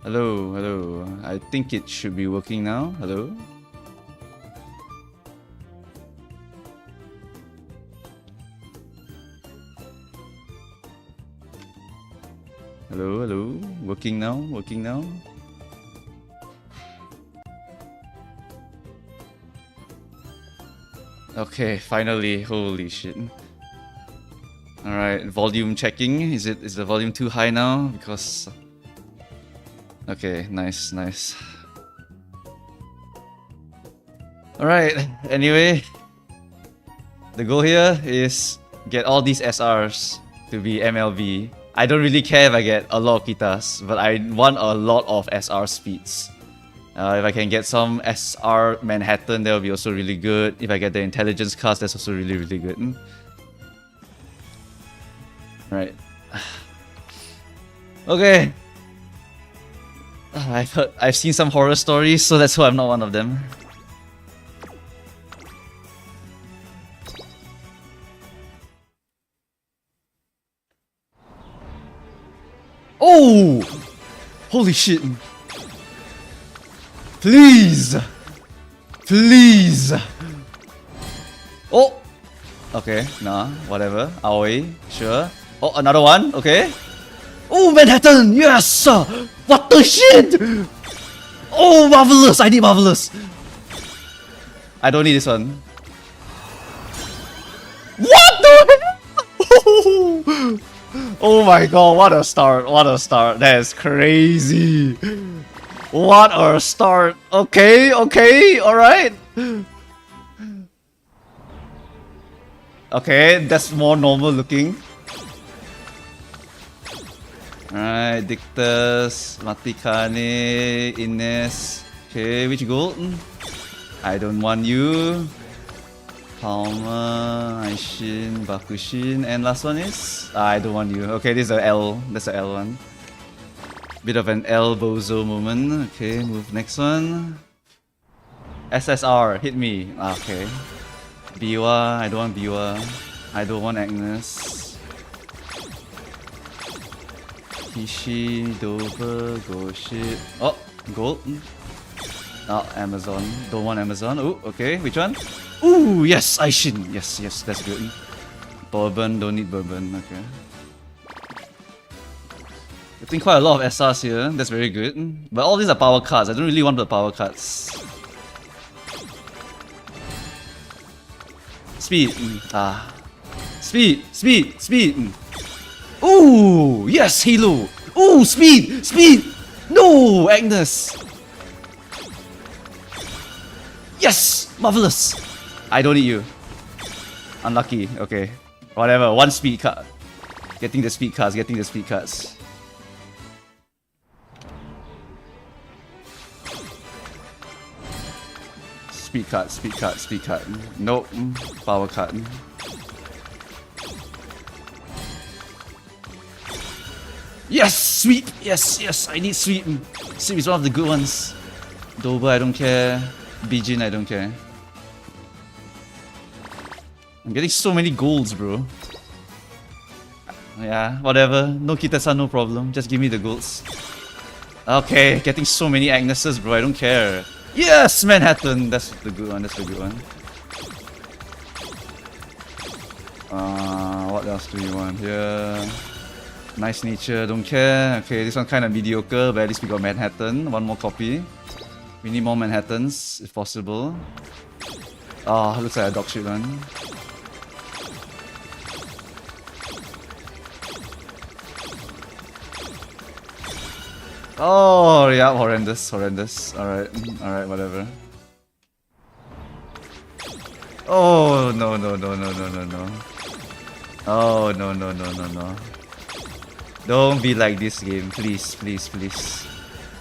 Hello, hello. I think it should be working now. Hello? Hello, hello. Working now, working now. Okay, finally. Holy shit. Alright, volume checking. Is the volume too high now? Because... Okay, nice, nice. Alright, anyway. The goal here is get all these SRs to be MLB. I don't really care if I get a lot of Kitas, but I want a lot of SR speeds. If I can get some SR Manhattan, that will be also really good. If I get the intelligence cast, that's also really, really good. Right. Okay. I've seen some horror stories, so that's why I'm not one of them. Oh! Holy shit. Please! Please! Oh! Okay, nah, whatever. Aoi, sure. Oh, another one, okay. Oh, Manhattan! Yes! What the shit? Oh, marvelous! I need marvelous! I don't need this one. What the hell? Oh my god, what a start, what a start. That is crazy. What a start. Okay, okay, alright. Okay, that's more normal looking. Alright, Dictus, Matikane, Ines. Okay, which gold? I don't want you. Palma, Aishin, Bakushin, and last one is? I don't want you. Okay, this is a L. That's a L one. Bit of an L bozo moment. Okay, move next one. SSR, hit me. Okay. Biwa, I don't want Biwa. I don't want Agnes. Kishi, Dover, go shit. Oh, gold. Oh, Amazon. Don't want Amazon. Oh, okay. Which one? Ooh, yes, Aishin. Yes, yes, that's good. Bourbon, don't need bourbon. Okay. I think quite a lot of SRs here. That's very good. But all these are power cards. I don't really want the power cards. Speed. Ah. Speed, speed, speed. Ooh, yes, Halo. Ooh, speed, speed. No, Agnes. Yes, marvelous. I don't need you. Unlucky. Okay, whatever. One speed card. Getting the speed cards. Getting the speed cards. Speed card. Speed card. Speed card. Nope. Power card. Yes, sweep. Yes, yes. I need sweep. Sweep is one of the good ones. Dober, I don't care. Bijin, I don't care. I'm getting so many golds, bro. Yeah, whatever. No Kitasan, no problem. Just give me the golds. Okay, getting so many Agneses, bro. I don't care. Yes, Manhattan. That's the good one. That's the good one. What else do you want here? Nice nature. Don't care. Okay, this one kind of mediocre, but at least we got Manhattan. One more copy. We need more Manhattans, if possible. Oh, looks like a dog shit one. Oh, yeah, horrendous, horrendous. Alright, alright, whatever. Oh, no, no, no, no, no, no, no. Oh, no, no, no, no, no. Don't be like this game, please, please, please.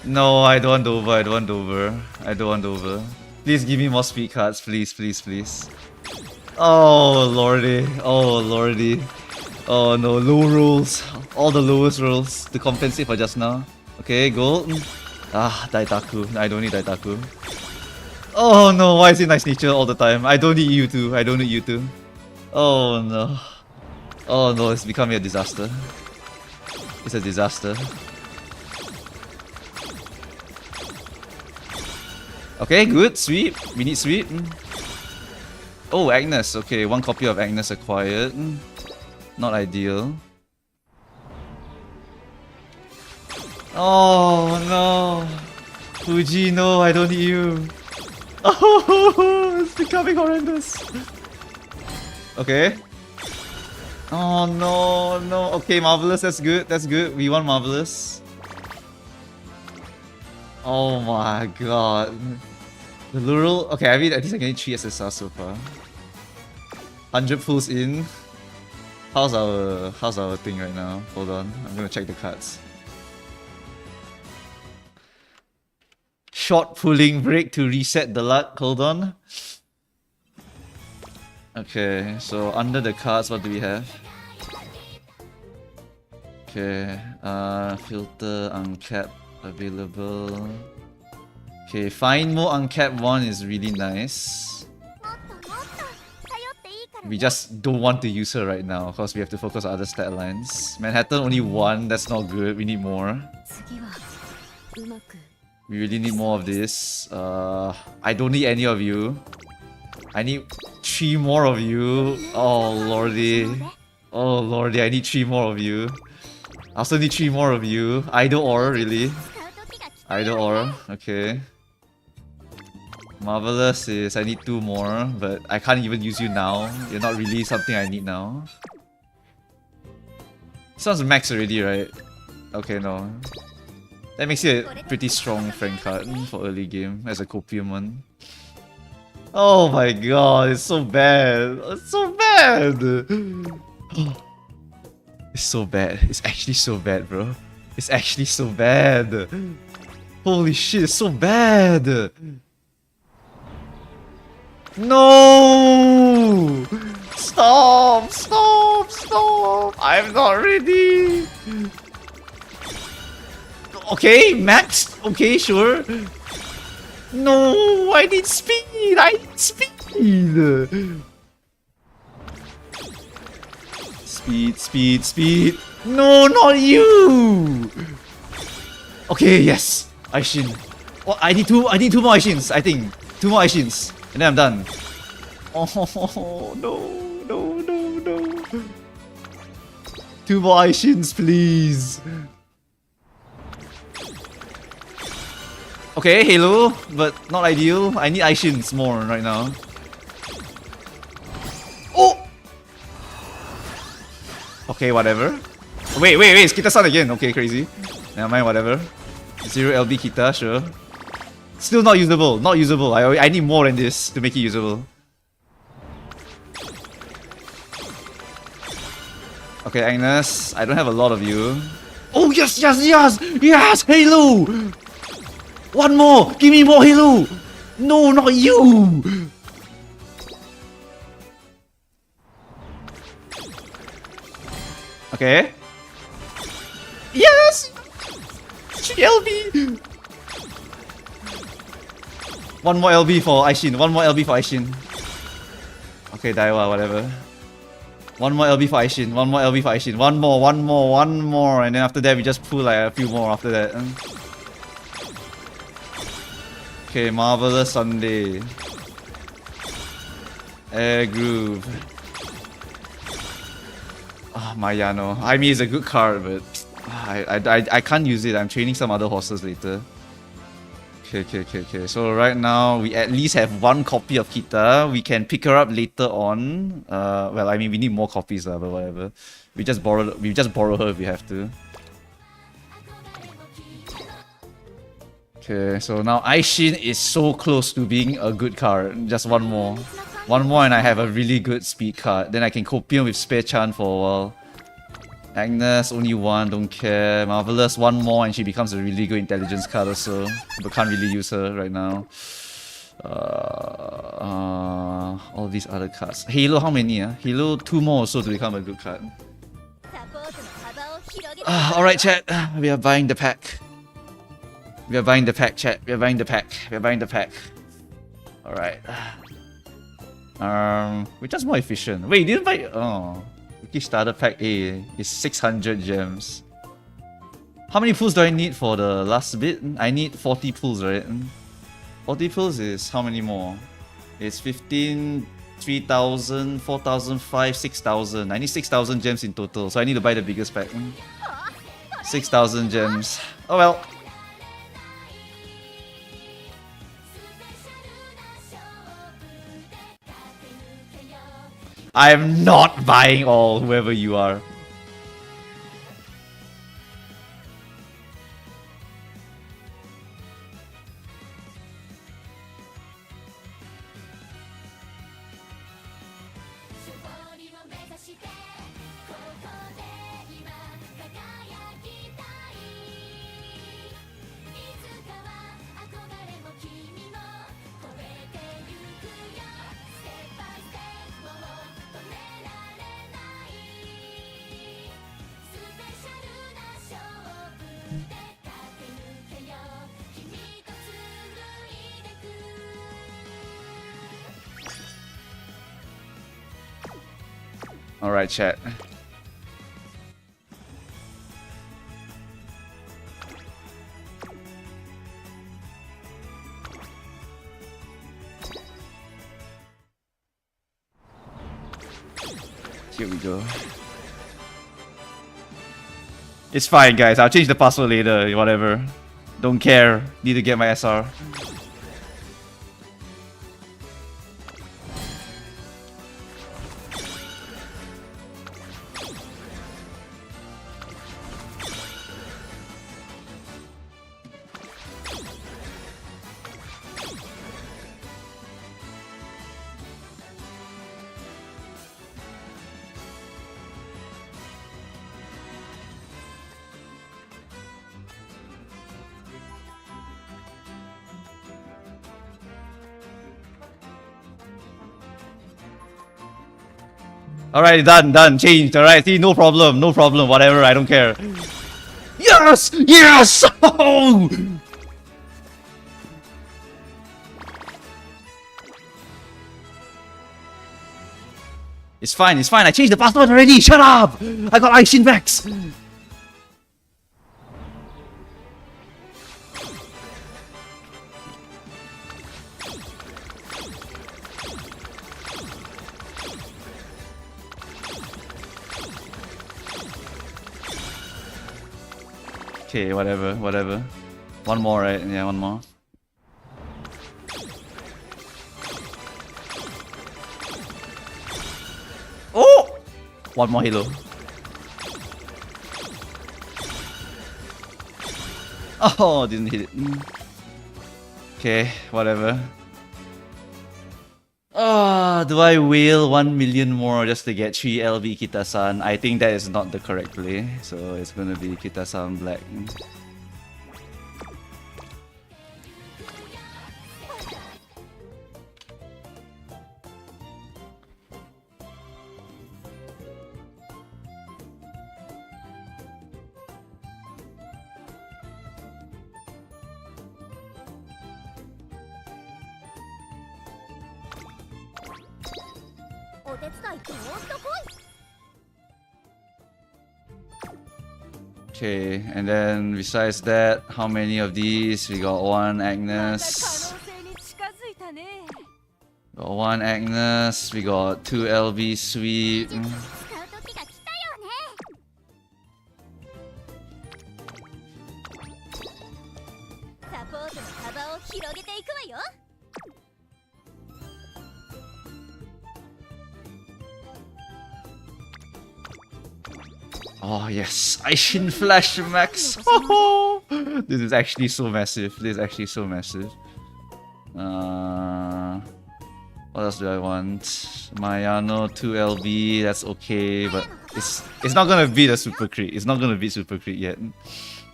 No, I don't want Dover, I don't want Dover. I don't want Dover. Please give me more speed cards, please, please, please. Oh, lordy. Oh, lordy. Oh, no, low rolls. All the lowest rolls to compensate for just now. Okay, gold. Ah, Daitaku. I don't need Daitaku. Oh no, why is it nice nature all the time? I don't need you too. I don't need you too. Oh no. Oh no, it's becoming a disaster. It's a disaster. Okay, good. Sweep. We need sweep. Oh, Agnes. Okay, one copy of Agnes acquired. Not ideal. Oh no. Fuji, no, I don't need you. Oh, it's becoming horrendous. Okay. Oh no, no. Okay, Marvelous, that's good. That's good. We want Marvelous. Oh my god. The Lural. Okay, I mean, at least I'm getting 3 SSR so far. 100 pulls in. How's our thing right now? Hold on, I'm gonna check the cards. Short pulling break to reset the luck. Hold on. Okay, so under the cards, what do we have? Okay, filter uncapped available. Okay, find more uncapped one is really nice. We just don't want to use her right now because we have to focus on other stat lines. Manhattan only 1, that's not good. We need more. We really need more of this. I don't need any of you. I need 3 more of you. Oh lordy. Oh lordy, I need 3 more of you. I also need 3 more of you. Either or, really. Either or, okay. Marvelous is I need 2 more, but I can't even use you now. You're not really something I need now. Sounds max already, right? Okay, no. That makes it a pretty strong friend card for early game as a copium one. Oh my god, it's so bad. It's so bad. It's so bad. It's actually so bad, bro. It's actually so bad. Holy shit, it's so bad. No! Stop! Stop! Stop! I'm not ready! Okay, max? Okay, sure. No! I need speed! I need speed! Speed, speed, speed! No, not you! Okay, yes! Aishin. Oh, I need two more Aishins, I think. 2 more Aishins. And then I'm done. Oh no, no, no, no. 2 more Aishins, please. Okay, Halo, but not ideal. I need Aishins more right now. Oh! Okay, whatever. Wait, it's Kitasan again. Okay, crazy. Never mind, whatever. 0 LB Kita, sure. Still not usable, not usable. I need more than this to make it usable. Okay, Agnes, I don't have a lot of you. Oh, yes, yes, yes! Yes, Halo! 1 more! Give me more Halo! No, not you! Okay. Yes! 3 LB! 1 more LB for Aishin. 1 more LB for Aishin. Okay, Daiwa, whatever. 1 more LB for Aishin. 1 more LB for Aishin. 1 more, 1 more, 1 more. And then after that, we just pull like a few more after that. Okay, Marvelous Sunday. Air Groove. Ah, Mayano. I mean, it's a good card, but I can't use it. I'm training some other horses later. Okay. So right now we at least have 1 copy of Kita. We can pick her up later on. Well, I mean we need more copies, but whatever. We just borrow her if we have to. Okay, so now Aishin is so close to being a good card. Just 1 more. 1 more and I have a really good speed card. Then I can copium with Spare Chan for a while. Agnes, only 1, don't care. Marvelous, 1 more and she becomes a really good intelligence card also. But can't really use her right now. All these other cards. Halo, how many? Halo, 2 more also to become a good card. Alright chat, we are buying the pack. We are buying the pack, chat. We are buying the pack. We are buying the pack. Alright. We're just more efficient. Wait, you didn't buy... Oh. Rookie starter pack A is 600 gems. How many pulls do I need for the last bit? I need 40 pulls, right? multiples is how many more? It's 15, 3,000, 4,005, 6,000. I need 6,000 gems in total, so I need to buy the biggest pack. 6,000 gems. Oh well. I am not buying all, whoever you are. Alright, chat. Here we go. It's fine, guys. I'll change the password later. Whatever. Don't care. Need to get my SR. Alright, done, changed, alright, see, no problem, whatever, I don't care. Yes! Yes! Oh! It's fine, I changed the password already, shut up! I got Aishin Vex! Okay, whatever. One more, right? Yeah, one more. Oh! One more halo. Oh, didn't hit it. Okay, whatever. Do I whale 1 million more just to get 3 LB Kitasan? I think that is not the correct play, so it's gonna be Kitasan Black. Okay, and then besides that, how many of these? We got one Agnes. Got one Agnes, we got 2 LB Sweep. Oh yes, Aishin Flash Max! This is actually so massive. What else do I want? Mayano 2LB, that's okay, but it's not gonna beat a Super Crit. It's not gonna beat Super Crit yet.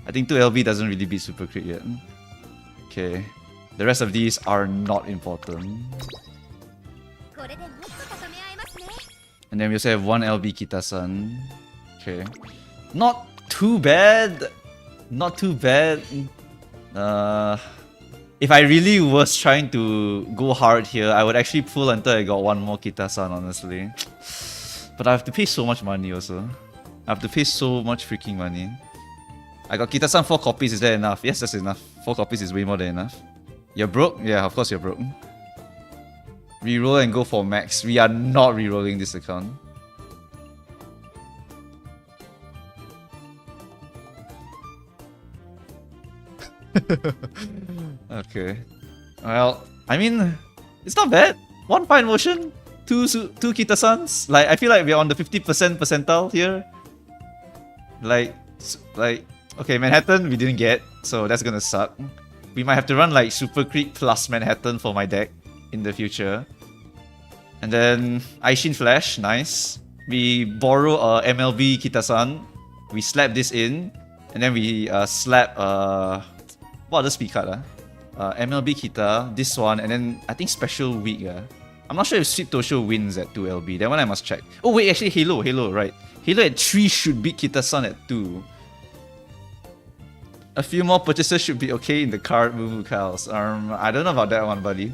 I think 2LB doesn't really beat Super Crit yet. Okay. The rest of these are not important. And then we also have 1 LB Kitasan. Okay. Not too bad. If I really was trying to go hard here, I would actually pull until I got 1 more Kitasan, honestly. But I have to pay so much money also. I have to pay so much freaking money. I got Kitasan 4 copies, is that enough? Yes, that's enough. 4 copies is way more than enough. You're broke? Yeah, of course you're broke. Reroll and go for max. We are not rerolling this account. Okay. Well, I mean, it's not bad. One fine motion, two Kitasans. Like, I feel like we're on the 50% percentile here. Like, okay, Manhattan we didn't get, so that's gonna suck. We might have to run like Super Creep plus Manhattan for my deck in the future. And then Aishin Flash, nice. We borrow MLB Kitasan. We slap this in, and then we slap what other speed card? MLB Kita, this one, and then I think Special Week. I'm not sure if Sweep Tosho wins at 2 LB. That one I must check. Oh wait, actually Halo, right. Halo at 3 should beat Kitasan at 2. A few more purchases should be okay in the card Moo cows. I don't know about that one, buddy.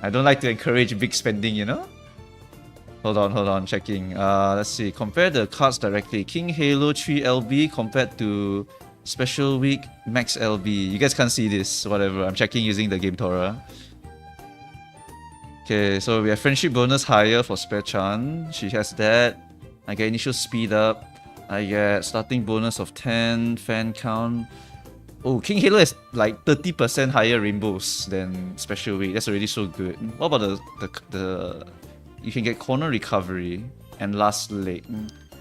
I don't like to encourage big spending, you know? Hold on, checking. Let's see. Compare the cards directly. King Halo 3 LB compared to Special Week Max LB. You guys can't see this, whatever. I'm checking using the Game Tora. Okay, so we have Friendship bonus higher for Spare Chan. She has that. I get initial speed up. I get starting bonus of 10, fan count. Oh, King Halo is like 30% higher rainbows than Special Week. That's already so good. What about the you can get corner recovery and last leg.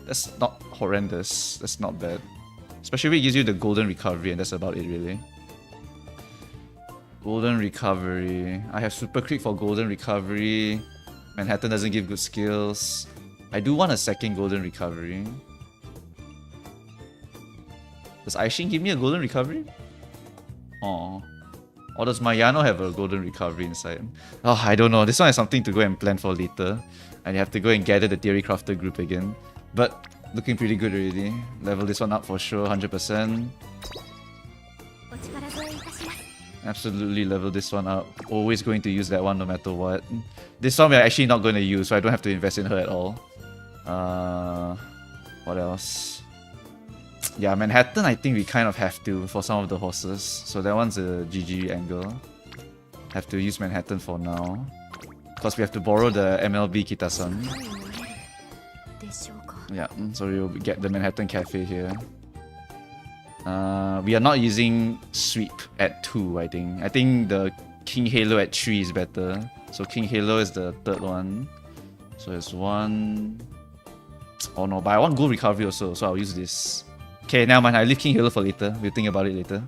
That's not horrendous. That's not bad. Special Week gives you the golden recovery, and that's about it really. Golden recovery. I have Super Creep for golden recovery. Manhattan doesn't give good skills. I do want a second golden recovery. Does Aishin give me a golden recovery? Oh. Or does Mayano have a golden recovery inside? Oh, I don't know. This one is something to go and plan for later. And you have to go and gather the Theory Crafter group again. But looking pretty good already. Level this one up for sure, 100%. Absolutely level this one up. Always going to use that one no matter what. This one we're actually not going to use, so I don't have to invest in her at all. What else? Yeah, Manhattan I think we kind of have to for some of the horses. So that one's a GG angle. Have to use Manhattan for now. Because we have to borrow the MLB Kitasan. Yeah, so we'll get the Manhattan Cafe here. We are not using Sweep at 2, I think. I think the King Halo at 3 is better. So King Halo is the third one. So it's 1... Oh no, but I want gold recovery also, so I'll use this. Okay, never mind, I'll leave King Halo for later. We'll think about it later.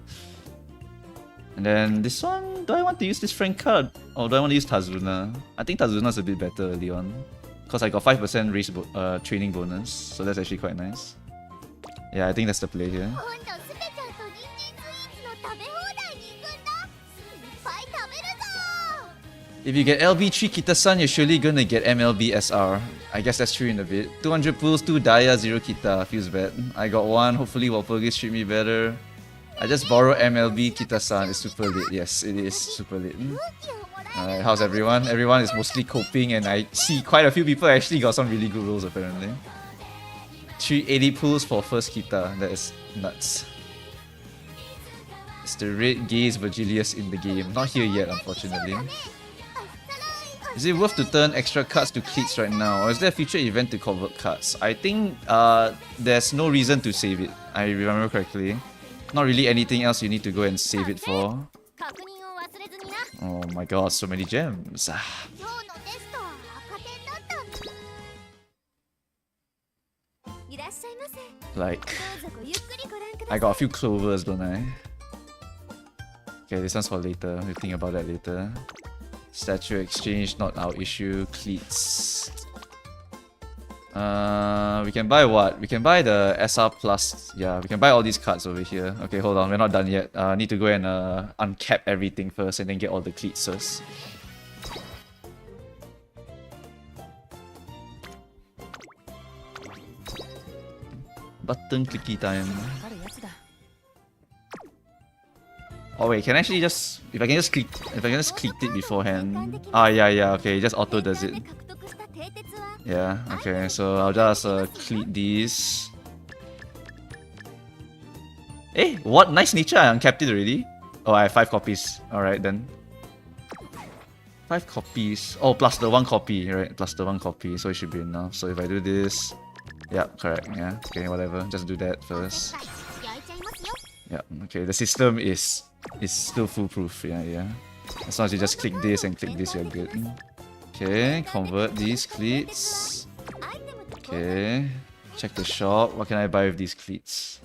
And then this one, do I want to use this Frank card? Or do I want to use Tazuna? I think Tazuna's a bit better early on. Because I got 5% race training bonus, so that's actually quite nice. Yeah, I think that's the play here. If you get LB3 Kitasan, you're surely gonna get MLB SR. I guess that's true in a bit. 200 pulls, 2 Daya, 0 Kita. Feels bad. I got 1. Hopefully Walpurgis treat me better. I just borrow MLB Kitasan. It's super lit. Yes, it is super lit. Alright, how's everyone? Everyone is mostly coping, and I see quite a few people actually got some really good rolls apparently. 380 pulls for first Kita. That is nuts. It's the red gaze Virgilius in the game. Not here yet, unfortunately. Is it worth to turn extra cards to cleats right now, or is there a future event to convert cards? I think there's no reason to save it. I remember correctly. Not really anything else you need to go and save it for. Oh my god, so many gems. Like, I got a few clovers, don't I? Okay, this one's for later. We'll think about that later. Statue exchange, not our issue. Cleats. We can buy what? We can buy the SR Plus. Yeah, we can buy all these cards over here. Okay, hold on. We're not done yet. Need to go and uncap everything first and then get all the cleats first. Button clicky time. Oh wait, can I actually just... If I can just click it beforehand... Ah, yeah, okay, just auto does it. Yeah, okay, so I'll just cleat these. Eh, what? Nice nature, I uncapped it already? Oh, I have 5 copies. Alright then. 5 copies. Oh, plus the 1 copy, right? Plus the 1 copy, so it should be enough. So if I do this... Yeah, correct. Yeah, okay, whatever. Just do that first. Yeah, okay. The system is still foolproof. Yeah. As long as you just click this and click this, you're good. Okay, convert these cleats. Okay, check the shop. What can I buy with these cleats?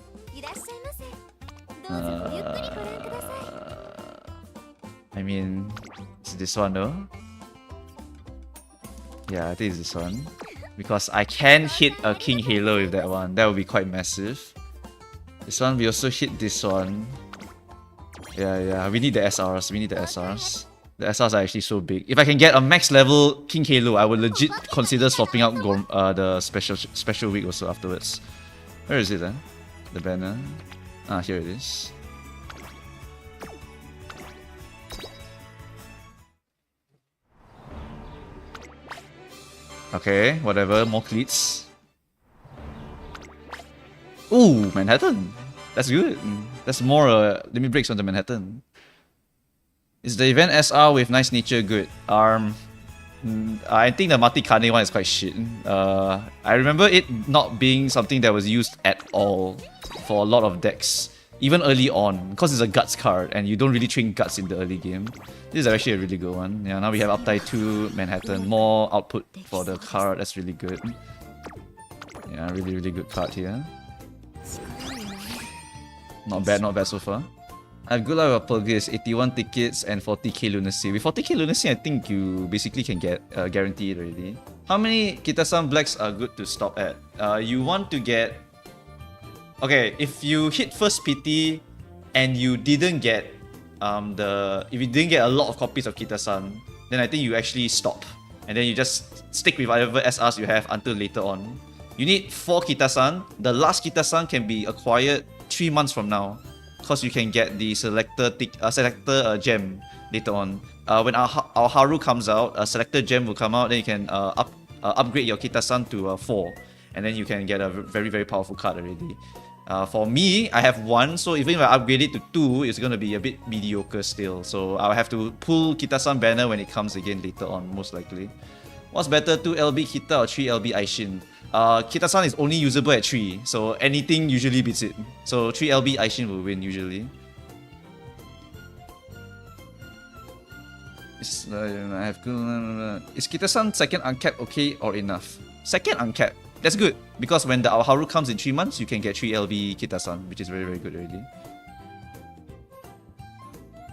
I mean, it's this one though. Yeah, I think it's this one. Because I can hit a King Halo with that one. That would be quite massive. This one, we also hit this one. Yeah, we need the SRs. The SRs are actually so big. If I can get a max level King Halo, I would legit consider swapping out the special week also afterwards. Where is it then? The banner. Ah, here it is. Okay, whatever, more cleats. Ooh, Manhattan. That's good. That's more limit breaks on the Manhattan. Is the event SR with nice nature good? I think the Matikane one is quite shit. I remember it not being something that was used at all for a lot of decks. Even early on, because it's a Guts card and you don't really train Guts in the early game. This is actually a really good one. Yeah, now we have Uptide 2, Manhattan, more output for the card, that's really good. Yeah, really good card here. Not bad so far. I have good luck with Walpurgis, 81 tickets and 40k lunacy. With 40k lunacy, I think you basically can get guaranteed already. How many Kitasan blacks are good to stop at? You want to get... Okay, if you hit first PT and you didn't get if you didn't get a lot of copies of Kitasan, then I think you actually stop. And then you just stick with whatever SRs you have until later on. You need 4 Kitasan. The last Kitasan can be acquired 3 months from now, because you can get the selector gem later on. When our Haru comes out, a selector gem will come out, then you can upgrade your Kitasan to 4. And then you can get a very powerful card already. For me, I have 1, so even if I upgrade it to 2, it's gonna be a bit mediocre still. So I'll have to pull Kitasan banner when it comes again later on, most likely. What's better, 2 LB Kita or 3 LB Aishin? Kitasan is only usable at 3, so anything usually beats it. So 3 LB Aishin will win usually. Is Kitasan second uncapped okay or enough? Second uncapped. That's good, because when the Haru comes in 3 months, you can get 3 LB Kitasan, which is very good already.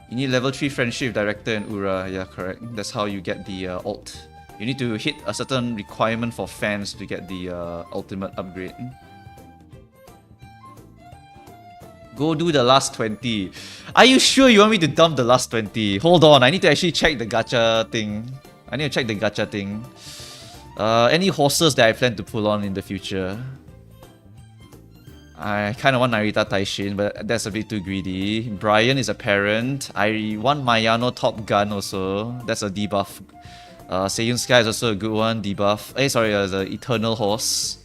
You need level 3 friendship with Director and Ura. Yeah, correct. That's how you get the ult. You need to hit a certain requirement for fans to get the ultimate upgrade. Go do the last 20. Are you sure you want me to dump the last 20? Hold on, I need to actually check the gacha thing. Any horses that I plan to pull on in the future? I kind of want Narita Taishin, but that's a bit too greedy. Brian is a parent. I want Mayano Top Gun also. That's a debuff. Seiyun Sky is also a good one, debuff. The Eternal Horse.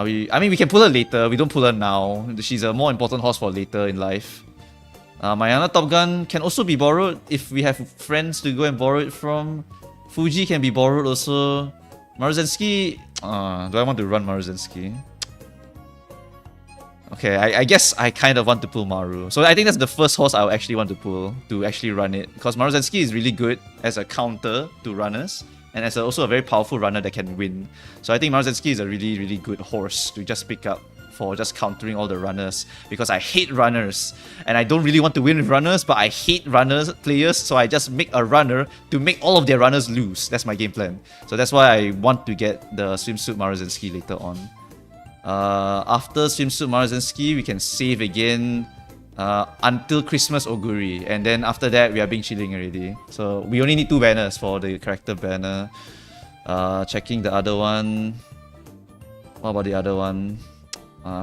We can pull her later. We don't pull her now. She's a more important horse for later in life. Mayana Top Gun can also be borrowed if we have friends to go and borrow it from. Fuji can be borrowed also. Maruzensky, do I want to run Maruzensky? Okay, I guess I kind of want to pull Maru. So I think that's the first horse I actually want to pull to actually run it. Because Maruzensky is really good as a counter to runners. And as also a very powerful runner that can win. So I think Maruzensky is a really good horse to just pick up for just countering all the runners, because I hate runners and I don't really want to win with runners, but I hate players, so I just make a runner to make all of their runners lose. That's my game plan. So that's why I want to get the Swimsuit Maruzensky later on. After Swimsuit Maruzensky, we can save again until Christmas Oguri, and then after that we are being chilling already. So we only need 2 banners for the character banner. Checking the other one. What about the other one?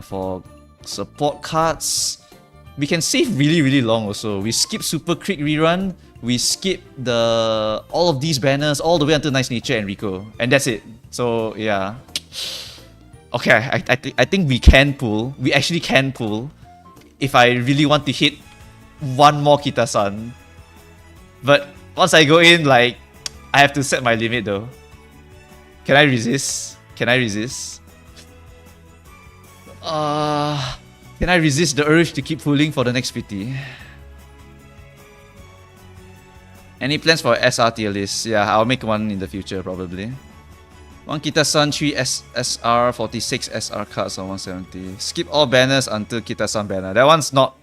For support cards, we can save really long also. We skip Super Creek rerun, we skip all of these banners all the way until Nice Nature and Rico, and that's it. So yeah. Okay, I think we can pull. We actually can pull if I really want to hit one more Kitasan. But once I go in, like, I have to set my limit though. Can I resist? Can I resist? Can I resist the urge to keep pulling for the next PT? Any plans for SR tier list? Yeah, I'll make one in the future probably. 1 Kitasan, 3 SR, 46 SR cards on 170. Skip all banners until Kitasan banner. That one's not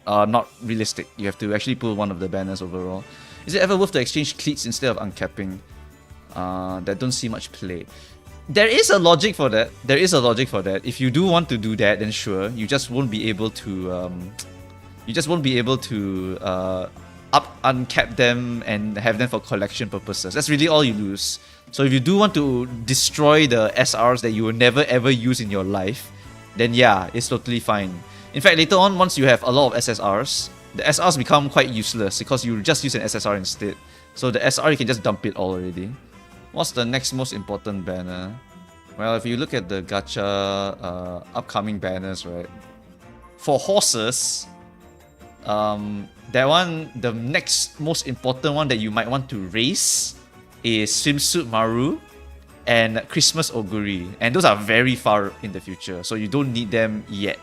realistic. You have to actually pull one of the banners overall. Is it ever worth to exchange cleats instead of uncapping? That don't see much play. There is a logic for that. There is a logic for that. If you do want to do that, then sure. You just won't be able to. Uncap them and have them for collection purposes. That's really all you lose. So if you do want to destroy the SRs that you will never ever use in your life, then yeah, it's totally fine. In fact, later on, once you have a lot of SSRs, the SRs become quite useless because you just use an SSR instead. So the SR, you can just dump it all already. What's the next most important banner? Well, if you look at the gacha upcoming banners, right? For horses, that one, the next most important one that you might want to raise is Swimsuit Maru and Christmas Oguri. And those are very far in the future, so you don't need them yet.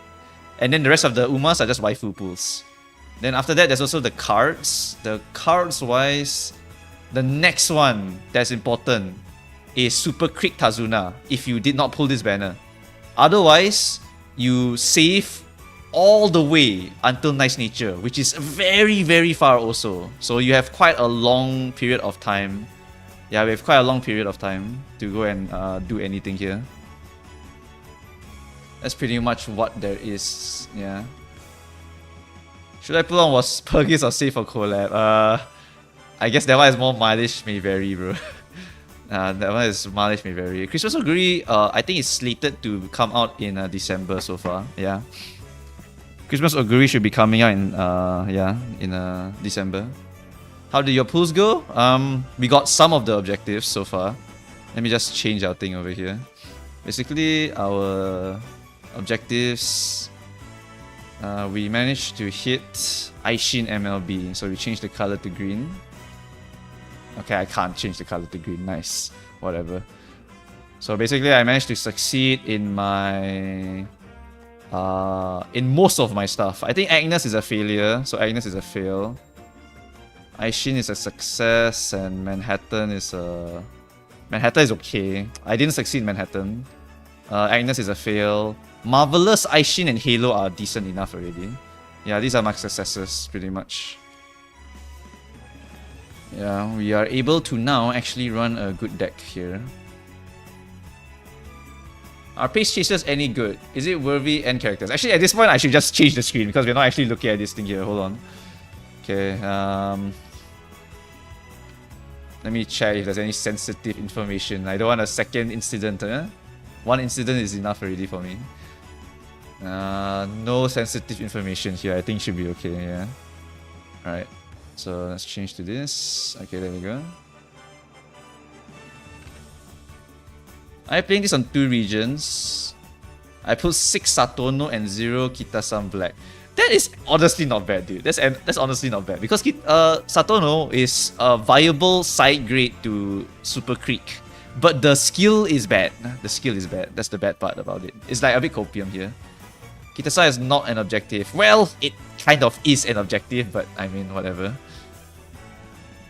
And then the rest of the Umas are just waifu pools. Then after that, there's also the cards. The cards wise, the next one that's important is Super Creek Tazuna if you did not pull this banner. Otherwise, you save all the way until Nice Nature, which is very, very far also. So you have quite a long period of time. Yeah, we have quite a long period of time to go and do anything here. That's pretty much what there is, yeah. Should I pull on was Purgis or save for collab? I guess that one is more mileage may vary, bro. That one is mileage may vary. Christmas Oguri, I think it's slated to come out in December so far, yeah. Christmas Oguri should be coming out in December. How did your pulls go? We got some of the objectives so far. Let me just change our thing over here. Basically, our objectives, we managed to hit Aishin MLB, so we changed the color to green. Okay, I can't change the color to green. Nice, whatever. So basically, I managed to succeed in my in most of my stuff. I think Agnes is a failure, so Agnes is a fail. Aishin is a success, and Manhattan is okay. I didn't succeed in Manhattan. Agnes is a fail. Marvelous, Aishin, and Halo are decent enough already. Yeah, these are my successes, pretty much. Yeah, we are able to now actually run a good deck here. Are Pace Chasers any good? Is it worthy end characters? Actually, at this point, I should just change the screen because we're not actually looking at this thing here. Hold on. Okay, let me check if there's any sensitive information. I don't want a second incident. One incident is enough already for me. No sensitive information here. I think it should be okay, yeah. Alright, so let's change to this. Okay, there we go. I'm playing this on 2 regions. I put 6 Satono and 0 Kitasan Black. That is honestly not bad, dude. That's honestly not bad because Satono is a viable side grade to Super Creek, but the skill is bad. The skill is bad. That's the bad part about it. It's like a bit copium here. Kitasan is not an objective. Well, it kind of is an objective, but I mean, whatever.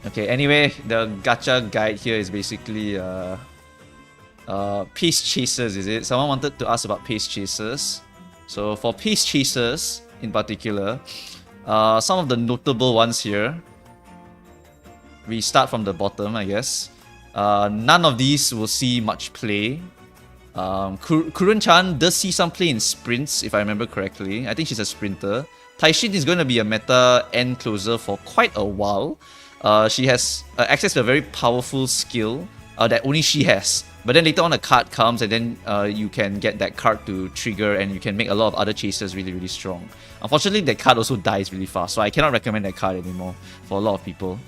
Okay, anyway, the gacha guide here is basically Pace Chasers, is it? Someone wanted to ask about Pace Chasers. So for Pace Chasers in particular, some of the notable ones here. We start from the bottom, I guess. None of these will see much play. Kurun-chan does see some play in sprints, if I remember correctly. I think she's a sprinter. Taishin is going to be a meta end closer for quite a while. She has access to a very powerful skill that only she has. But then later on a card comes and then you can get that card to trigger and you can make a lot of other chasers really, really strong. Unfortunately, that card also dies really fast, so I cannot recommend that card anymore for a lot of people.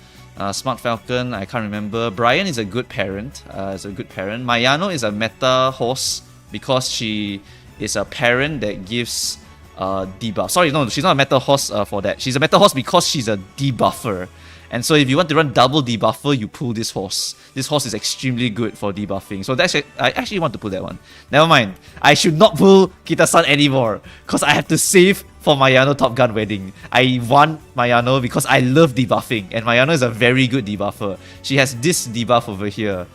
Smart Falcon, I can't remember. Brian is a good parent. Mayano is a meta horse because she is a parent that gives debuff. Sorry, no, she's not a meta horse for that. She's a meta horse because she's a debuffer. And so if you want to run double debuffer, you pull this horse. This horse is extremely good for debuffing. So that's I actually want to pull that one. Never mind. I should not pull Kitasan anymore because I have to save for Mayano Top Gun Wedding. I want Mayano because I love debuffing, and Mayano is a very good debuffer. She has this debuff over here.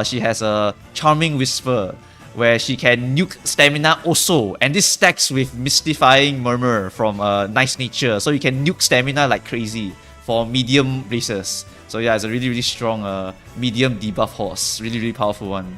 She has a Charming Whisper, where she can nuke stamina also, and this stacks with Mystifying Murmur from Nice Nature, so you can nuke stamina like crazy for medium races. So yeah, it's a really strong medium debuff horse, really powerful one.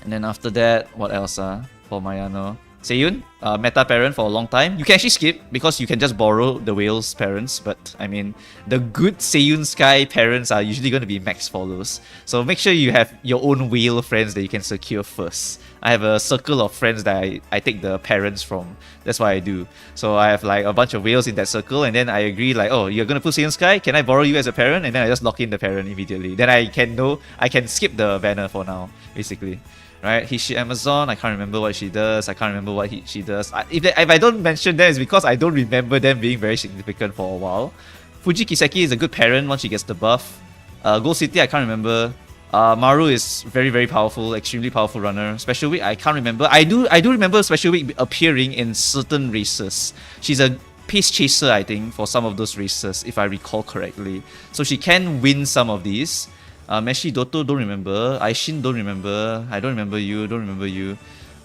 And then after that, what else for Mayano? Seiyun, meta parent for a long time. You can actually skip because you can just borrow the whale's parents, but I mean, the good Seiyun Sky parents are usually going to be max follows. So make sure you have your own whale friends that you can secure first. I have a circle of friends that I take the parents from. That's what I do. So I have like a bunch of whales in that circle, and then I agree like, oh, you're going to put Seiyun Sky? Can I borrow you as a parent? And then I just lock in the parent immediately. Then I can skip the banner for now, basically. Right, Hishi Amazon, I can't remember what she does. I can't remember what she does. If I don't mention them, it's because I don't remember them being very significant for a while. Fuji Kiseki is a good parent once she gets the buff. Gold City, I can't remember. Maru is very powerful, extremely powerful runner. Special Week, I can't remember. I do remember Special Week appearing in certain races. She's a pace chaser, I think, for some of those races, if I recall correctly. So she can win some of these. Meshi Doto, don't remember. Aishin, don't remember. I don't remember you, don't remember you.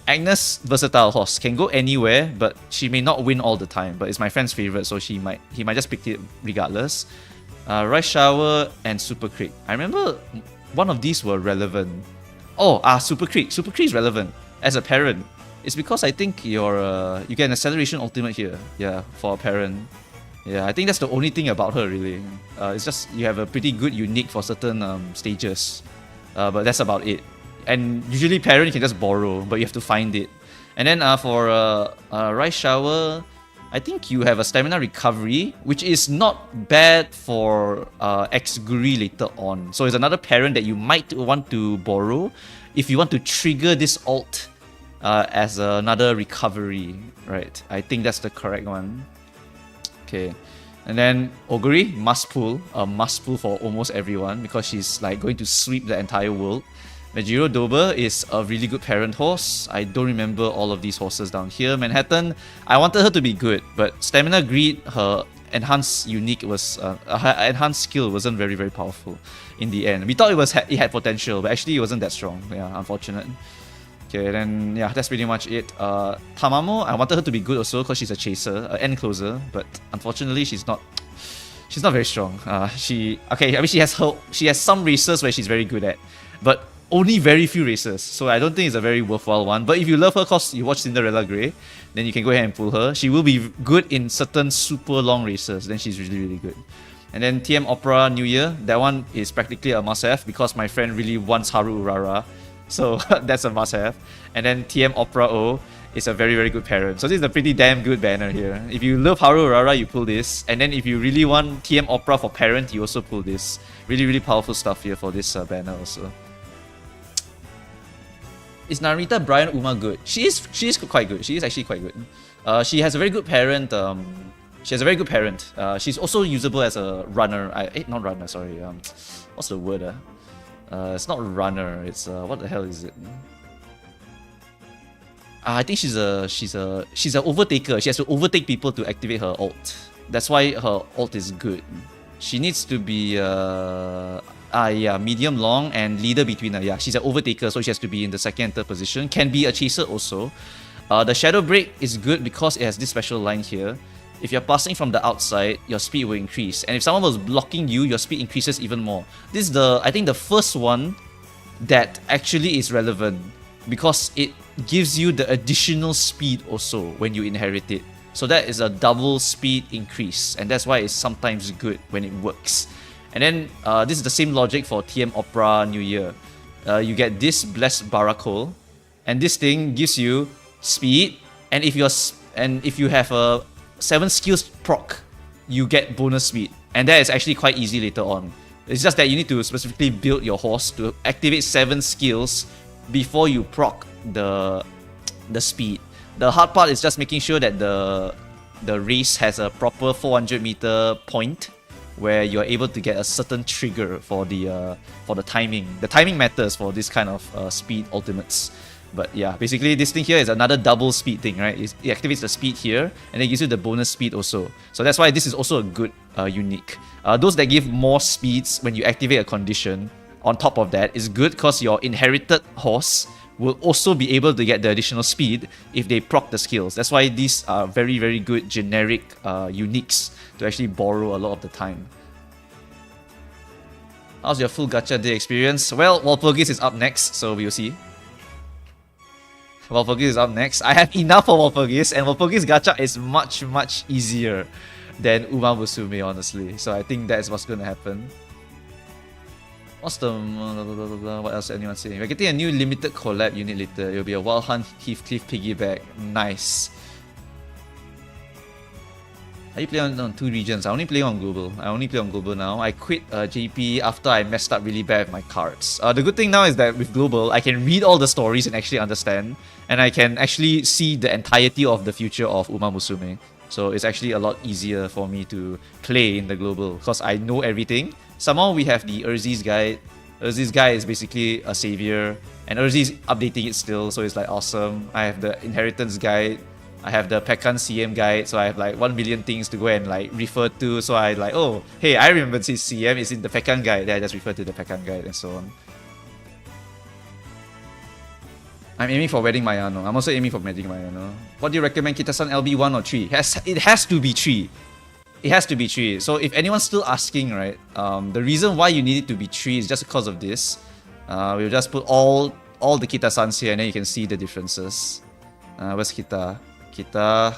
Agnes, versatile horse, can go anywhere, but she may not win all the time. But it's my friend's favorite, so he might just pick it regardless. Rice Shower and Super Creek. I remember one of these were relevant. Oh, Super Creek. Super Creek is relevant as a parent. It's because I think you get an acceleration ultimate here. Yeah, for a parent. Yeah, I think that's the only thing about her really. It's just you have a pretty good unique for certain stages, but that's about it. And usually parent you can just borrow, but you have to find it. And then for Rice Shower, I think you have a stamina recovery, which is not bad for X-Guri later on. So it's another parent that you might want to borrow if you want to trigger this ult as another recovery, right? I think that's the correct one. Okay, and then Oguri, must pull for almost everyone because she's like going to sweep the entire world. Majiro Dober is a really good parent horse. I don't remember all of these horses down here. Manhattan, I wanted her to be good, but Stamina Greed, her enhanced unique was her enhanced skill wasn't very powerful in the end. We thought it had potential, but actually it wasn't that strong. Yeah, unfortunate. Okay, then yeah, that's pretty much it. Tamamo, I wanted her to be good also because she's a chaser, an end closer, but unfortunately she's not very strong. She has some races where she's very good at, but only very few races. So I don't think it's a very worthwhile one. But if you love her because you watch Cinderella Grey, then you can go ahead and pull her. She will be good in certain super long races. Then she's really good. And then TM Opera New Year, that one is practically a must-have because my friend really wants Haru Urara. So that's a must-have. And then TM Opera O is a very good parent. So this is a pretty damn good banner here. If you love Haru Urara, you pull this. And then if you really want TM Opera for parent, you also pull this. Really powerful stuff here for this banner also. Is Narita Brian Uma good? She is quite good. She is actually quite good. She has a very good parent. She's also usable as a runner. Not runner, sorry. What's the word? It's not runner. It's what the hell is it? I think she's an overtaker. She has to overtake people to activate her ult. That's why her ult is good. She needs to be medium long and leader between her. Yeah, she's an overtaker, so she has to be in the second and third position. Can be a chaser also. The Shadow Break is good because it has this special line here. If you're passing from the outside, your speed will increase. And if someone was blocking you, your speed increases even more. This is I think the first one that actually is relevant because it gives you the additional speed also when you inherit it. So that is a double speed increase, and that's why it's sometimes good when it works. And then this is the same logic for TM Opera New Year. You get this Blessed Barakol, and this thing gives you speed, and if you have a 7 skills proc, you get bonus speed, and that is actually quite easy later on. It's just that you need to specifically build your horse to activate 7 skills before you proc the speed. The hard part is just making sure that the race has a proper 400-meter point where you're able to get a certain trigger for the timing. The timing matters for this kind of speed ultimates. But yeah, basically this thing here is another double speed thing, right? It activates the speed here, and it gives you the bonus speed also. So that's why this is also a good unique. Those that give more speeds when you activate a condition, on top of that, is good because your inherited horse will also be able to get the additional speed if they proc the skills. That's why these are very, very good generic uniques to actually borrow a lot of the time. How's your full gacha day experience? Well, Walpurgis is up next, so we'll see. Walpurgis is up next. I have enough for Walpurgis, and Walpurgis gacha is much, much easier than Uma Musume, honestly. So I think that's what's going to happen. What's the... what else anyone saying? We're getting a new limited collab unit later. It'll be a Wild Hunt Heathcliff piggyback. Nice. Are you playing on 2 regions? I only play on global. Now. I quit JP after I messed up really bad with my cards. The good thing now is that with global, I can read all the stories and actually understand. And I can actually see the entirety of the future of Uma Musume. So it's actually a lot easier for me to play in the global because I know everything. Somehow we have the Urzi's guide. Urzi's guide is basically a savior. And Urzi's updating it still, so it's like awesome. I have the inheritance guide. I have the Pekkan CM guide, so I have like 1 million things to go and like refer to. So I like, oh, hey, I remember this CM is in the Pekkan guide. Then I just refer to the Pekkan guide and so on. I'm aiming for Wedding Mayano. I'm also aiming for Wedding Mayano. What do you recommend, Kitasan LB 1 or 3? It has to be 3. It has to be 3. So if anyone's still asking, right, the reason why you need it to be 3 is just because of this. We'll just put all the Kitasans here and then you can see the differences. Where's Kita? Kita.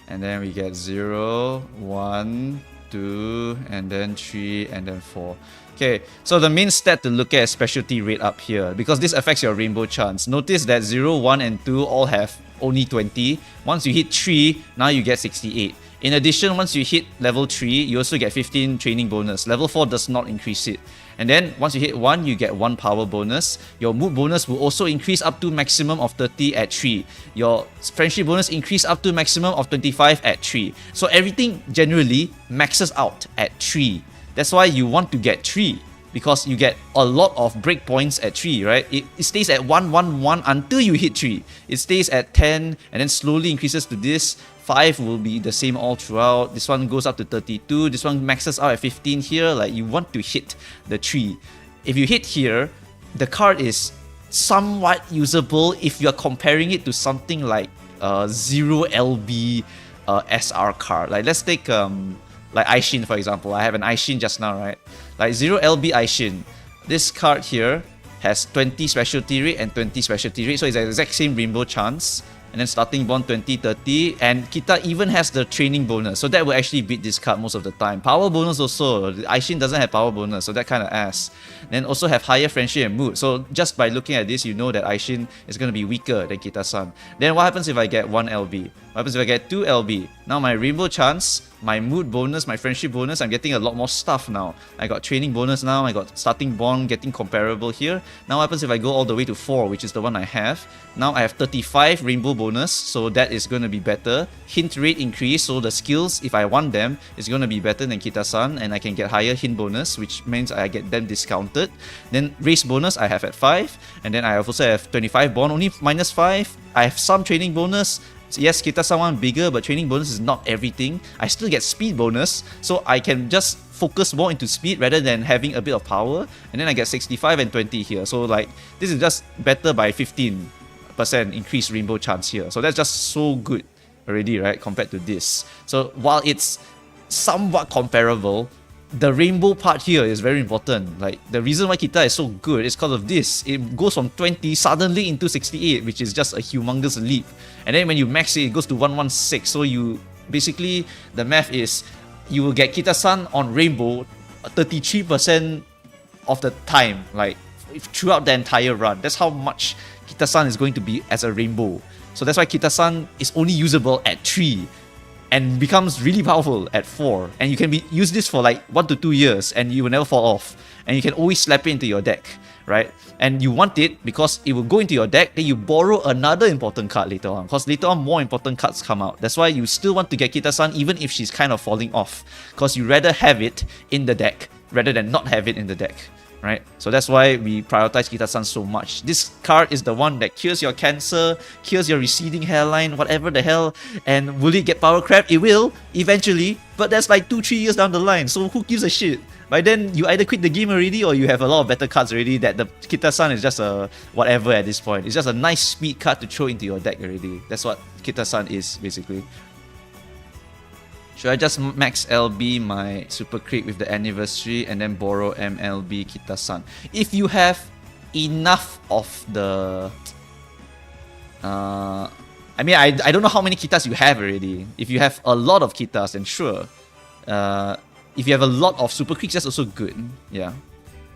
And then we get 0, 1, 2, and then 3, and then 4. Okay, so the main stat to look at is specialty rate up here because this affects your rainbow chance. Notice that 0, 1, and 2 all have only 20. Once you hit 3, now you get 68. In addition, once you hit level 3, you also get 15 training bonus. Level 4 does not increase it. And then once you hit 1, you get 1 power bonus. Your mood bonus will also increase up to maximum of 30 at 3. Your friendship bonus increase up to maximum of 25 at 3. So everything generally maxes out at 3. That's why you want to get 3. Because you get a lot of breakpoints at 3, right? It stays at 1, 1, 1 until you hit 3. It stays at 10 and then slowly increases to this. 5 will be the same all throughout. This one goes up to 32. This one maxes out at 15 here. Like, you want to hit the 3. If you hit here, the card is somewhat usable if you're comparing it to something like 0 LB SR card. Like, let's take like Aishin, for example. I have an Aishin just now, right? Like 0 LB Aishin. This card here has 20 specialty rate and 20 specialty rate. So it's the exact same rainbow chance. And then starting bond 20, 30. And Kita even has the training bonus. So that will actually beat this card most of the time. Power bonus also. Aishin doesn't have power bonus. So that kind of ass. Then also have higher friendship and mood. So just by looking at this, you know that Aishin is going to be weaker than Kitasan. Then what happens if I get 1 LB? What happens if I get 2 LB? Now my rainbow chance, my mood bonus, my friendship bonus, I'm getting a lot more stuff now. I got training bonus now, I got starting bond getting comparable here. Now what happens if I go all the way to 4, which is the one I have? Now I have 35 rainbow bonus, so that is going to be better. Hint rate increase, so the skills, if I want them, is going to be better than Kitasan, and I can get higher hint bonus, which means I get them discounted. Then race bonus I have at 5, and then I also have 25 bond, only minus 5. I have some training bonus. Yes, Kitasan one bigger, but training bonus is not everything. I still get speed bonus, so I can just focus more into speed rather than having a bit of power. And then I get 65 and 20 here. So like, this is just better by 15% increased rainbow chance here. So that's just so good already, right, compared to this. So while it's somewhat comparable, the rainbow part here is very important. Like, the reason why Kita is so good is because of this. It goes from 20 suddenly into 68, which is just a humongous leap. And then when you max it, it goes to 116. So you basically, the math is, you will get Kitasan on rainbow 33% of the time, like throughout the entire run. That's how much Kitasan is going to be as a rainbow. So that's why Kitasan is only usable at 3. and becomes really powerful at 4. And you can use this for like 1 to 2 years and you will never fall off. And you can always slap it into your deck, right? And you want it because it will go into your deck, then you borrow another important card later on. Because later on, more important cards come out. That's why you still want to get Kitasan even if she's kind of falling off. Because you rather have it in the deck rather than not have it in the deck. Right? So that's why we prioritize Kitasan so much. This card is the one that cures your cancer, cures your receding hairline, whatever the hell. And will it get power crap? It will, eventually. But that's like 2-3 years down the line. So who gives a shit? By then, you either quit the game already or you have a lot of better cards already that the Kitasan is just a whatever at this point. It's just a nice speed card to throw into your deck already. That's what Kitasan is, basically. Should I just max LB my Super Creep with the anniversary and then borrow MLB Kitasan? If you have enough of the... I mean, I don't know how many Kitas you have already. If you have a lot of Kitas, then sure. If you have a lot of Super Creeps, that's also good. Yeah.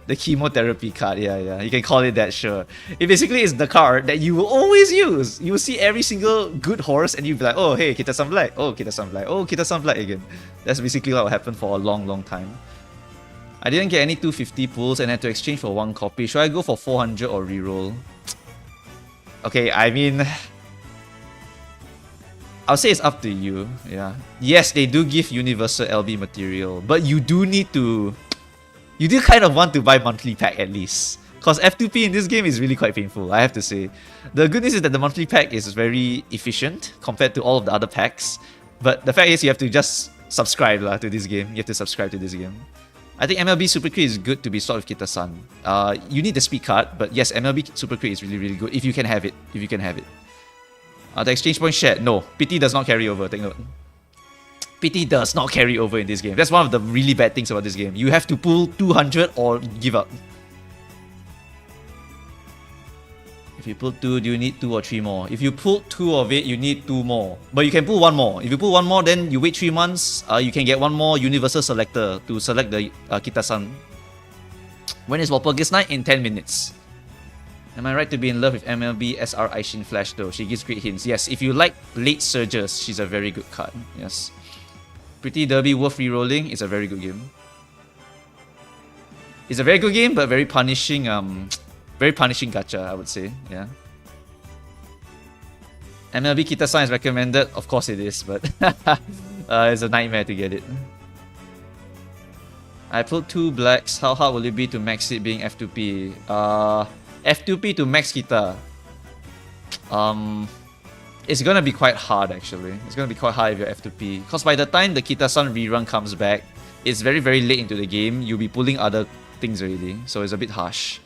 The chemotherapy card, yeah. You can call it that, sure. It basically is the card that you will always use. You will see every single good horse and you'll be like, oh, hey, Kitasan Black. Oh, Kitasan Black. Oh, Kitasan Black again. That's basically what will happen for a long time. I didn't get any 250 pulls and had to exchange for 1 copy. Should I go for 400 or reroll? Okay, I mean... I'll say it's up to you, yeah. Yes, they do give universal LB material, but you do need to... You do kind of want to buy monthly pack at least. Because F2P in this game is really quite painful, I have to say. The good news is that the monthly pack is very efficient compared to all of the other packs. But the fact is you have to just subscribe to this game. You have to subscribe to this game. I think MLB Super Crit is good to be stocked with Kitasan. You need the speed card, but yes, MLB Super Crit is really good if you can have it. If you can have it. The exchange point shared. No, PT does not carry over, take note. PT does not carry over in this game. That's one of the really bad things about this game. You have to pull 200 or give up. If you pull 2, do you need 2 or 3 more? If you pull 2 of it, you need 2 more. But you can pull 1 more. If you pull 1 more, then you wait 3 months. You can get 1 more universal selector to select the Kitasan. When is Walpurgisnacht? In 10 minutes. Am I right to be in love with MLB SR Aishin Flash though? She gives great hints. Yes, if you like late surges, she's a very good card. Yes. Pretty Derby worth rerolling. It's a very good game. It's a very good game, but very punishing gacha, I would say. Yeah. MLB Kitasan is recommended. Of course it is, but it's a nightmare to get it. I pulled 2 blacks. How hard will it be to max it being F2P? F2P to max Kita. It's gonna be quite hard actually. It's gonna be quite hard if you're F2P. Because by the time the Kitasan rerun comes back, it's very late into the game. You'll be pulling other things already. So it's a bit harsh.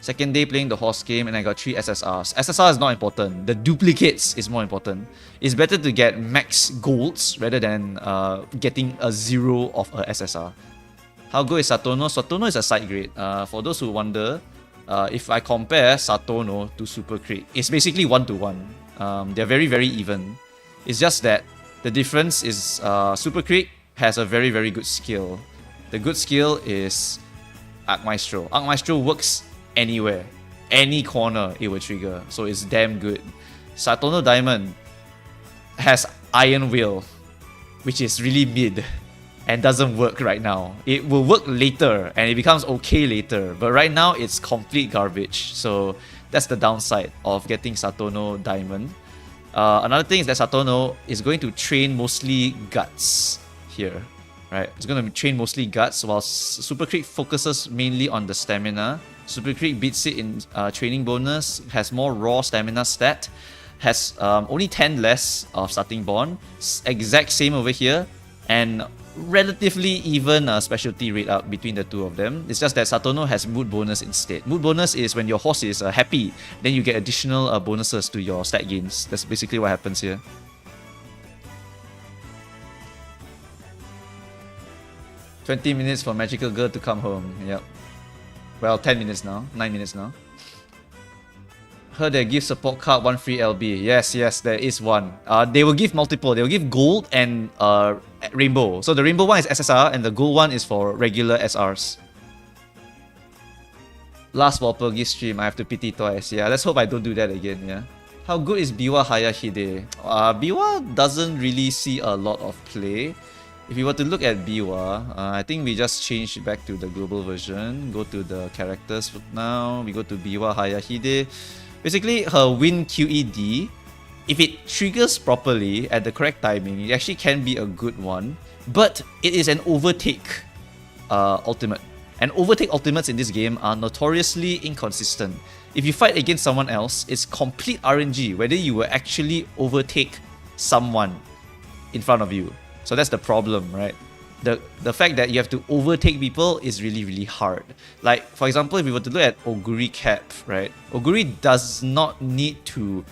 Second day playing the horse game and I got 3 SSRs. SSR is not important. The duplicates is more important. It's better to get max golds rather than getting a 0 of a SSR. How good is Satono? Satono is a side grade. For those who wonder, if I compare Satono to Super Crit, it's basically 1-to-1. They're very even. It's just that the difference is Super Crit has a very good skill. The good skill is Arc Maestro. Arc Maestro works anywhere. Any corner it will trigger. So it's damn good. Satono Diamond has Iron Will, which is really mid and doesn't work right now. It will work later and it becomes okay later. But right now it's complete garbage. So that's the downside of getting Satono Diamond. Another thing is that Satono is going to train mostly guts here. Right? It's going to train mostly guts while Super Crit focuses mainly on the stamina. Super Crit beats it in training bonus, has more raw stamina stat, has only 10 less of starting bond, exact same over here, and relatively even specialty rate up between the two of them. It's just that Satono has mood bonus instead. Mood bonus is when your horse is happy, then you get additional bonuses to your stat gains. That's basically what happens here. "20 minutes for magical girl to come home." Yep. Well, 10 minutes now. 9 minutes now. Heard they give support card 1 free LB. Yes, there is one. They will give multiple. They will give gold and rainbow. So the rainbow one is SSR and the gold one is for regular SRs. Last Walpurgis stream, I have to PT twice. Yeah, let's hope I don't do that again. Yeah. How good is Biwa Hayahide? Biwa doesn't really see a lot of play. If you were to look at Biwa, I think we just change it back to the global version. Go to the characters now. We go to Biwa Hayahide. Basically, her win QED, if it triggers properly at the correct timing, it actually can be a good one. But it is an overtake ultimate. And overtake ultimates in this game are notoriously inconsistent. If you fight against someone else, it's complete RNG whether you will actually overtake someone in front of you. So that's the problem, right? The fact that you have to overtake people is really, really hard. Like, for example, if we were to look at Oguri Cap, right? Oguri does not need to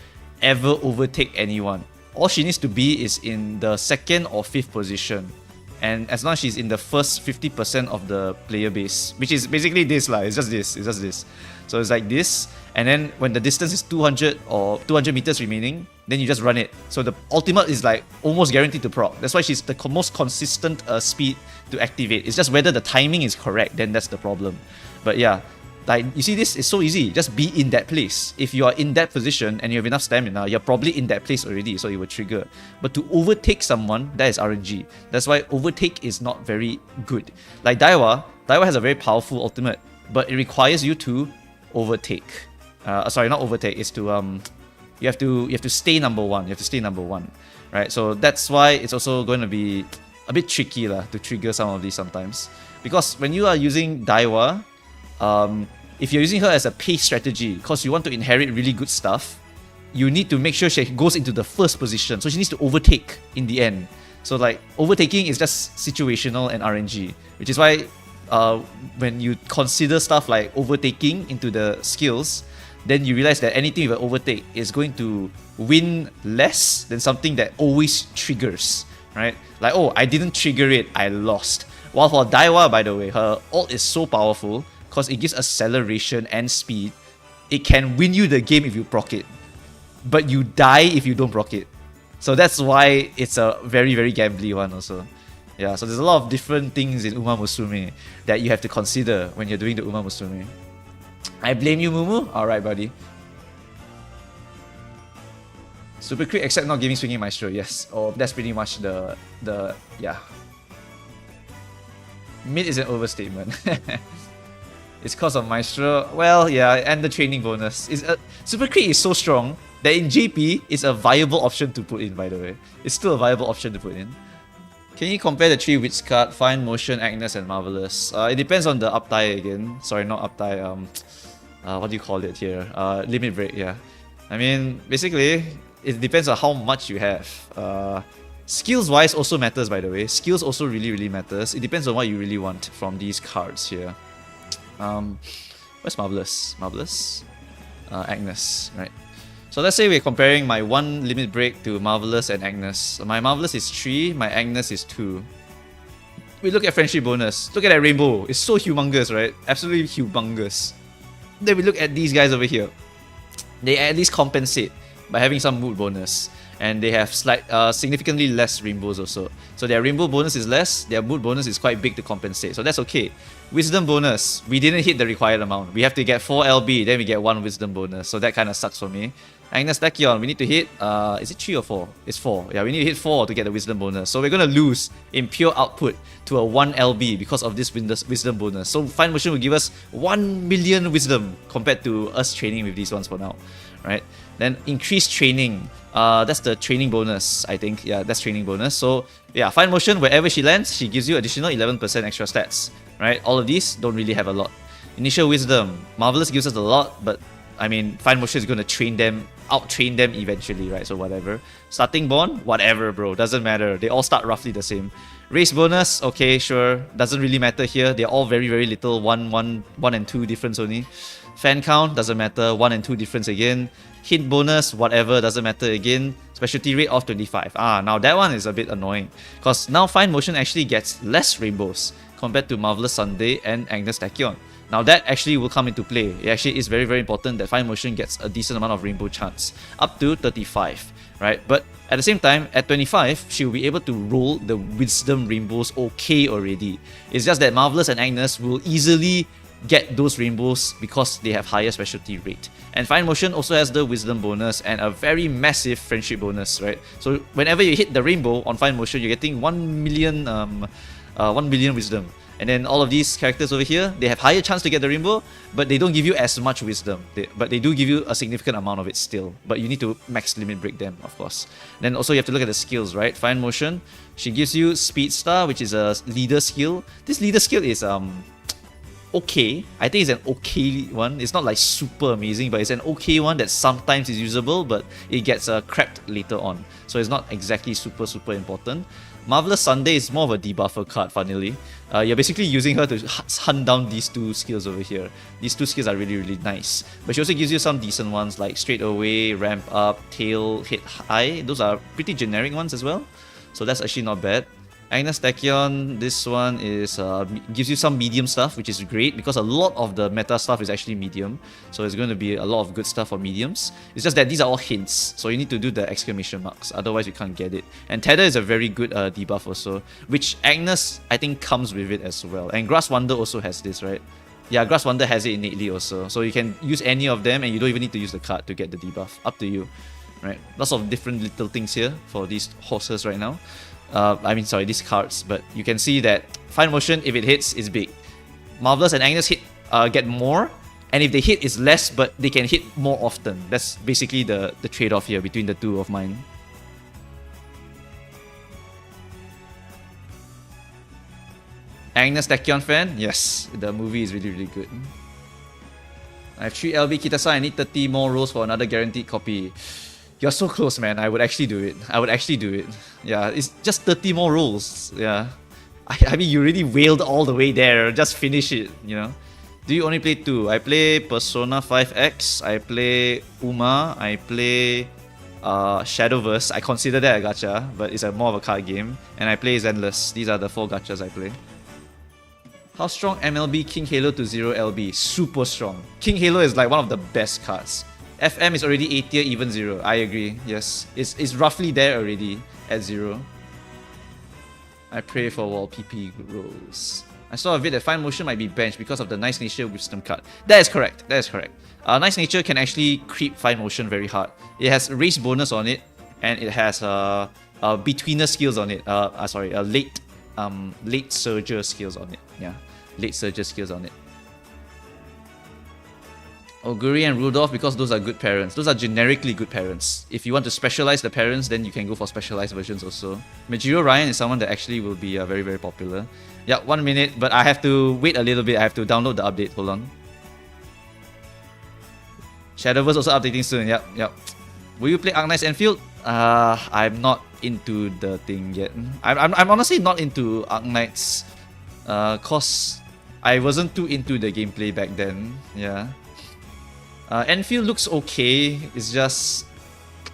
ever overtake anyone. All she needs to be is in the 2nd or 5th position. And as long as she's in the first 50% of the player base, which is basically this it's just this. So it's like this, and then when the distance is 200 or 200 meters remaining, then you just run it. So the ultimate is like almost guaranteed to proc. That's why she's the most consistent speed to activate. It's just whether the timing is correct, then that's the problem. But yeah, like you see, this is so easy. Just be in that place. If you are in that position and you have enough stamina, you're probably in that place already, so it will trigger. But to overtake someone, that is RNG. That's why overtake is not very good. Like Daiwa has a very powerful ultimate, but it requires you to overtake. Sorry, not overtake. It's to you have to stay number one. You have to stay number one, right? So that's why it's also going to be a bit tricky to trigger some of these sometimes, because when you are using Daiwa, if you're using her as a pace strategy, because you want to inherit really good stuff, you need to make sure she goes into the first position. So she needs to overtake in the end. So like overtaking is just situational and RNG, which is why when you consider stuff like overtaking into the skills, then you realize that anything with an overtake is going to win less than something that always triggers, right? Like, oh, I didn't trigger it, I lost. While for Daiwa, by the way, her ult is so powerful because it gives acceleration and speed. It can win you the game if you proc it, but you die if you don't proc it. So that's why it's a very, very gambly one also. Yeah, so there's a lot of different things in Uma Musume that you have to consider when you're doing the Uma Musume. I blame you, Mumu. Alright, buddy. Super quick except not giving swinging maestro, yes. Oh, that's pretty much the yeah. Mid is an overstatement. It's cause of maestro. Well, yeah, and the training bonus. Super crit is so strong that in JP it's a viable option to put in, by the way. It's still a viable option to put in. Can you compare the 3 wits card, Fine Motion, Agnes, and Marvelous? It depends on the uptie again. Sorry, not uptie. What do you call it here? Limit break, yeah. I mean, basically, it depends on how much you have. Skills-wise also matters, by the way. Skills also really, really matters. It depends on what you really want from these cards here. Where's Marvelous? Marvelous? Agnes, right? So let's say we're comparing my 1 limit break to Marvelous and Agnes. My Marvelous is 3, my Agnes is 2. We look at friendship bonus. Look at that rainbow. It's so humongous, right? Absolutely humongous. Then we look at these guys over here. They at least compensate by having some mood bonus. And they have significantly less rainbows also. So their rainbow bonus is less, their mood bonus is quite big to compensate. So that's okay. Wisdom bonus, we didn't hit the required amount. We have to get 4 LB, then we get 1 wisdom bonus. So that kind of sucks for me. Agnes Tachyon, we need to hit, is it 3 or 4? It's 4. Yeah, we need to hit 4 to get the wisdom bonus. So we're going to lose in pure output to a 1 LB because of this wisdom bonus. So Fine Motion will give us 1 million wisdom compared to us training with these ones for now. Right? Then increased training. That's the training bonus, I think. Yeah, that's training bonus. So yeah, Fine Motion, wherever she lands, she gives you additional 11% extra stats. Right? All of these don't really have a lot. Initial Wisdom. Marvelous gives us a lot, but I mean, Fine Motion is going to out-train them eventually, right? So whatever. Starting Bond? Whatever, bro. Doesn't matter. They all start roughly the same. Race bonus? Okay, sure. Doesn't really matter here. They're all very, very little. 1 and 2 difference only. Fan count? Doesn't matter. 1 and 2 difference again. Hint bonus? Whatever. Doesn't matter again. Specialty rate of 25. Now that one is a bit annoying. Because now Fine Motion actually gets less rainbows compared to Marvelous Sunday and Agnes Tachyon. Now that actually will come into play. It actually is very, very important that Fine Motion gets a decent amount of rainbow chance. Up to 35, right? But at the same time, at 25, she will be able to roll the Wisdom rainbows okay already. It's just that Marvelous and Agnes will easily get those rainbows because they have higher specialty rate. And Fine Motion also has the wisdom bonus and a very massive friendship bonus, right? So whenever you hit the rainbow on Fine Motion, you're getting 1 million 1 million wisdom. And then all of these characters over here, they have higher chance to get the rainbow, but they don't give you as much wisdom. But they do give you a significant amount of it still. But you need to max limit break them, of course. Then also you have to look at the skills, right? Fine Motion, she gives you Speed Star, which is a leader skill. This leader skill is okay. I think it's an okay one. It's not like super amazing, but it's an okay one that sometimes is usable, but it gets cracked later on. So it's not exactly super important. Marvelous Sunday is more of a debuffer card, funnily. You're basically using her to hunt down these two skills over here. These two skills are really nice. But she also gives you some decent ones like Straight Away, Ramp Up, Tail, Hit High. Those are pretty generic ones as well. So that's actually not bad. Agnes Tachyon, this one is gives you some medium stuff, which is great because a lot of the meta stuff is actually medium. So it's going to be a lot of good stuff for mediums. It's just that these are all hints, so you need to do the exclamation marks, otherwise you can't get it. And Tether is a very good debuff also, which Agnes, I think, comes with it as well. And Grass Wonder also has this, right? Yeah, Grass Wonder has it innately also. So you can use any of them and you don't even need to use the card to get the debuff. Up to you, right? Lots of different little things here for these horses right now. These cards, but you can see that Fine Motion, if it hits, is big. Marvelous and Agnes hit get more, and if they hit, is less, but they can hit more often. That's basically the trade-off here between the two of mine. Agnes Tachyon fan? Yes, the movie is really good. I have 3 LB Kitasan, I need 30 more rolls for another guaranteed copy. You're so close, man. I would actually do it. Yeah, it's just 30 more rolls. Yeah. I mean, you really wailed all the way there. Just finish it, you know. Do you only play 2? I play Persona 5X. I play Uma. I play Shadowverse. I consider that a gacha, but it's more of a card game. And I play Zenless. These are the 4 gachas I play. How strong MLB King Halo to 0 LB? Super strong. King Halo is like one of the best cards. FM is already A tier, even 0. I agree, yes. It's roughly there already at 0. I pray for wall PP rolls. I saw a vid that Fine Motion might be benched because of the Nice Nature Wisdom card. That is correct. Nice Nature can actually creep Fine Motion very hard. It has race bonus on it, and it has betweener skills on it. Late surger skills on it. Yeah, late surger skills on it. Oguri and Rudolph, because those are good parents. Those are generically good parents. If you want to specialize the parents, then you can go for specialized versions also. Majiro Ryan is someone that actually will be very popular. Yeah, 1 minute, but I have to wait a little bit. I have to download the update. Hold on. Shadowverse also updating soon. Yep. Will you play Arknight's Enfield? I'm not into the thing yet. I'm honestly not into Arknight's, cause I wasn't too into the gameplay back then. Yeah. Enfield looks okay. It's just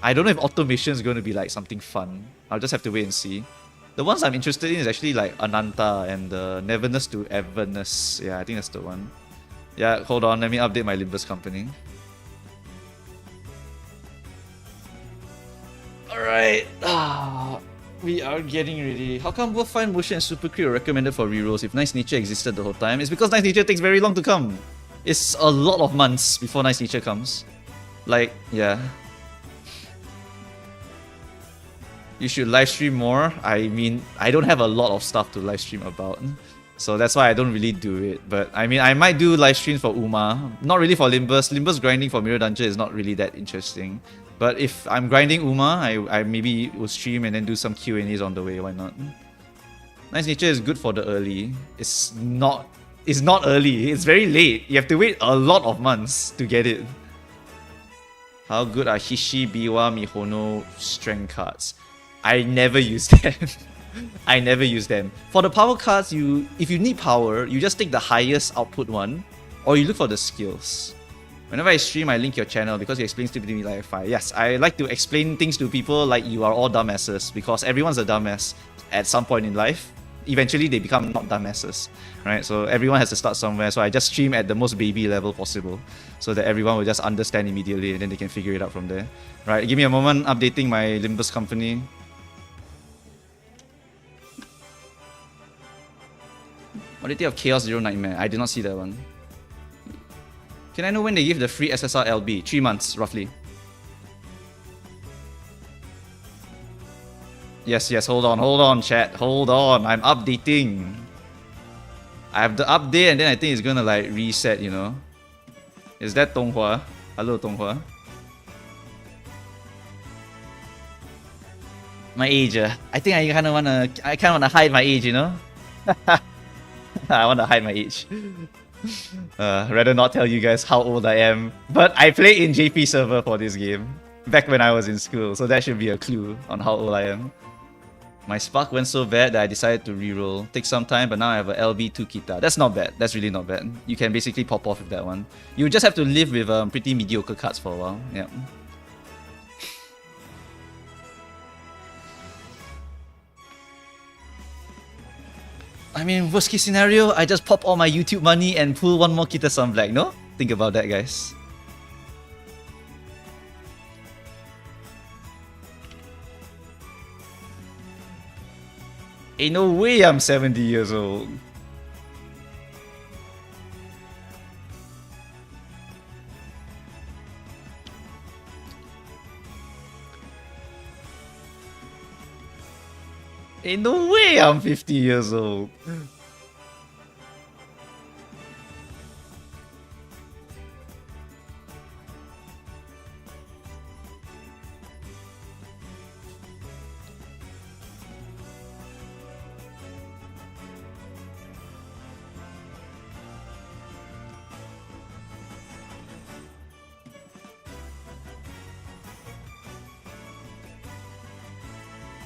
I don't know if automation is going to be like something fun. I'll just have to wait and see. The ones I'm interested in is actually like Ananta and Neverness to Everness. Yeah, I think that's the one. Yeah, hold on. Let me update my Limbus company. Alright. We are getting ready. How come both Fine Motion and Super Crit are recommended for rerolls if Nice Nature existed the whole time? It's because Nice Nature takes very long to come. It's a lot of months before Nice Nature comes. Like, yeah. You should livestream more. I mean, I don't have a lot of stuff to livestream about. So that's why I don't really do it. But I mean, I might do livestreams for Uma. Not really for Limbus. Limbus grinding for Mirror Dungeon is not really that interesting. But if I'm grinding Uma, I maybe will stream and then do some Q&As on the way. Why not? Nice Nature is good for the early. It's not early. It's very late. You have to wait a lot of months to get it. How good are Hishi, Biwa, Mihono strength cards? I never use them. I never use them. For the power cards, if you need power, you just take the highest output one, or you look for the skills. Whenever I stream, I link your channel because you explain stupid to me like fire. Yes, I like to explain things to people like you are all dumbasses because everyone's a dumbass at some point in life. Eventually, they become not dumbasses, right? So everyone has to start somewhere. So I just stream at the most baby level possible so that everyone will just understand immediately and then they can figure it out from there. Right, give me a moment updating my Limbus company. What do you think of Chaos Zero Nightmare? I did not see that one. Can I know when they give the free SSR LB? 3 months, roughly. Yes, hold on, chat. Hold on, I'm updating. I have the update and then I think it's gonna like reset, you know. Is that Donghua? Hello, Donghua. My age, I think I kinda wanna hide my age, you know? I wanna hide my age. Rather not tell you guys how old I am. But I played in JP server for this game. Back when I was in school, so that should be a clue on how old I am. My spark went so bad that I decided to reroll. Takes some time, but now I have a LB2 Kita. That's not bad. That's really not bad. You can basically pop off with that one. You just have to live with pretty mediocre cards for a while. Yeah. I mean, worst case scenario, I just pop all my YouTube money and pull one more Kitasan Black, no? Think about that, guys. Ain't no way I'm 70 years old. Ain't no way I'm 50 years old.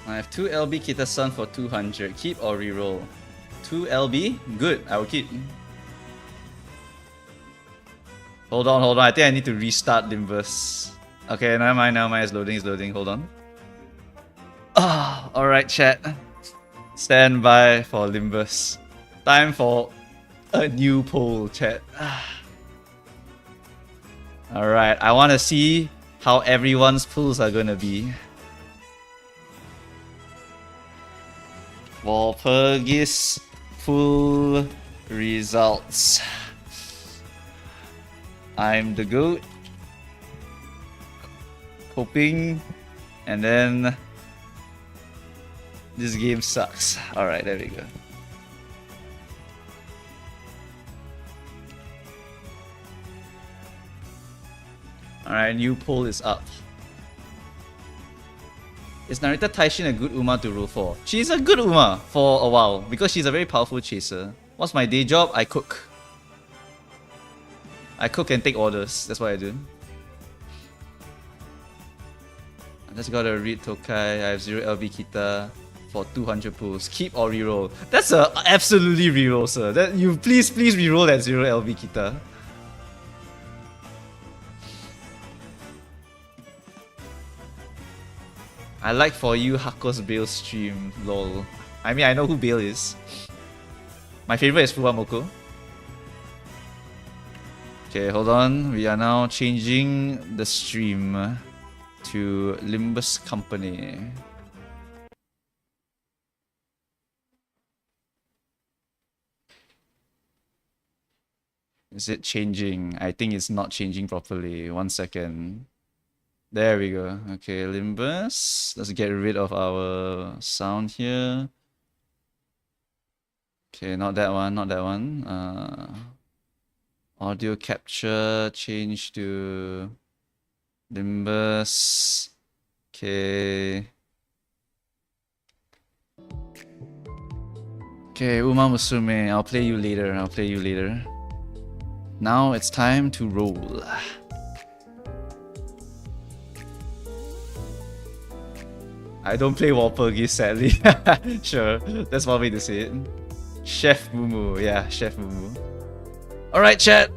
I have 2 LB Kitasan for 200. Keep or reroll? 2 LB? Good, I will keep. Hold on. I think I need to restart Limbus. Okay, never mind. It's loading. Hold on. Alright, chat. Stand by for Limbus. Time for a new poll, chat. Alright, I want to see how everyone's pulls are gonna be. Walpurgis full results. I'm the goat. Hoping. And then this game sucks. Alright, there we go. Alright, new poll is up. Is Narita Taishin a good Uma to roll for? She's a good Uma for a while because she's a very powerful chaser. What's my day job? I cook. I cook and take orders. That's what I do. I just gotta read Tokai. I have 0 LB Kita for 200 pulls. Keep or reroll? That's a absolutely reroll, sir. That you please reroll that 0 LB Kita. I like for you Hako's Bale stream, lol. I mean, I know who Bale is. My favorite is Fuwamoko. Okay, hold on. We are now changing the stream to Limbus Company. Is it changing? I think it's not changing properly. 1 second. There we go. Okay, Limbus. Let's get rid of our sound here. Okay, not that one. Audio capture, change to Limbus. Okay. Okay, Uma Musume. I'll play you later. Now it's time to roll. I don't play Walpurgis, sadly. Sure, that's one way to say it. Chef Mumu, yeah, Chef Mumu. Alright, chat.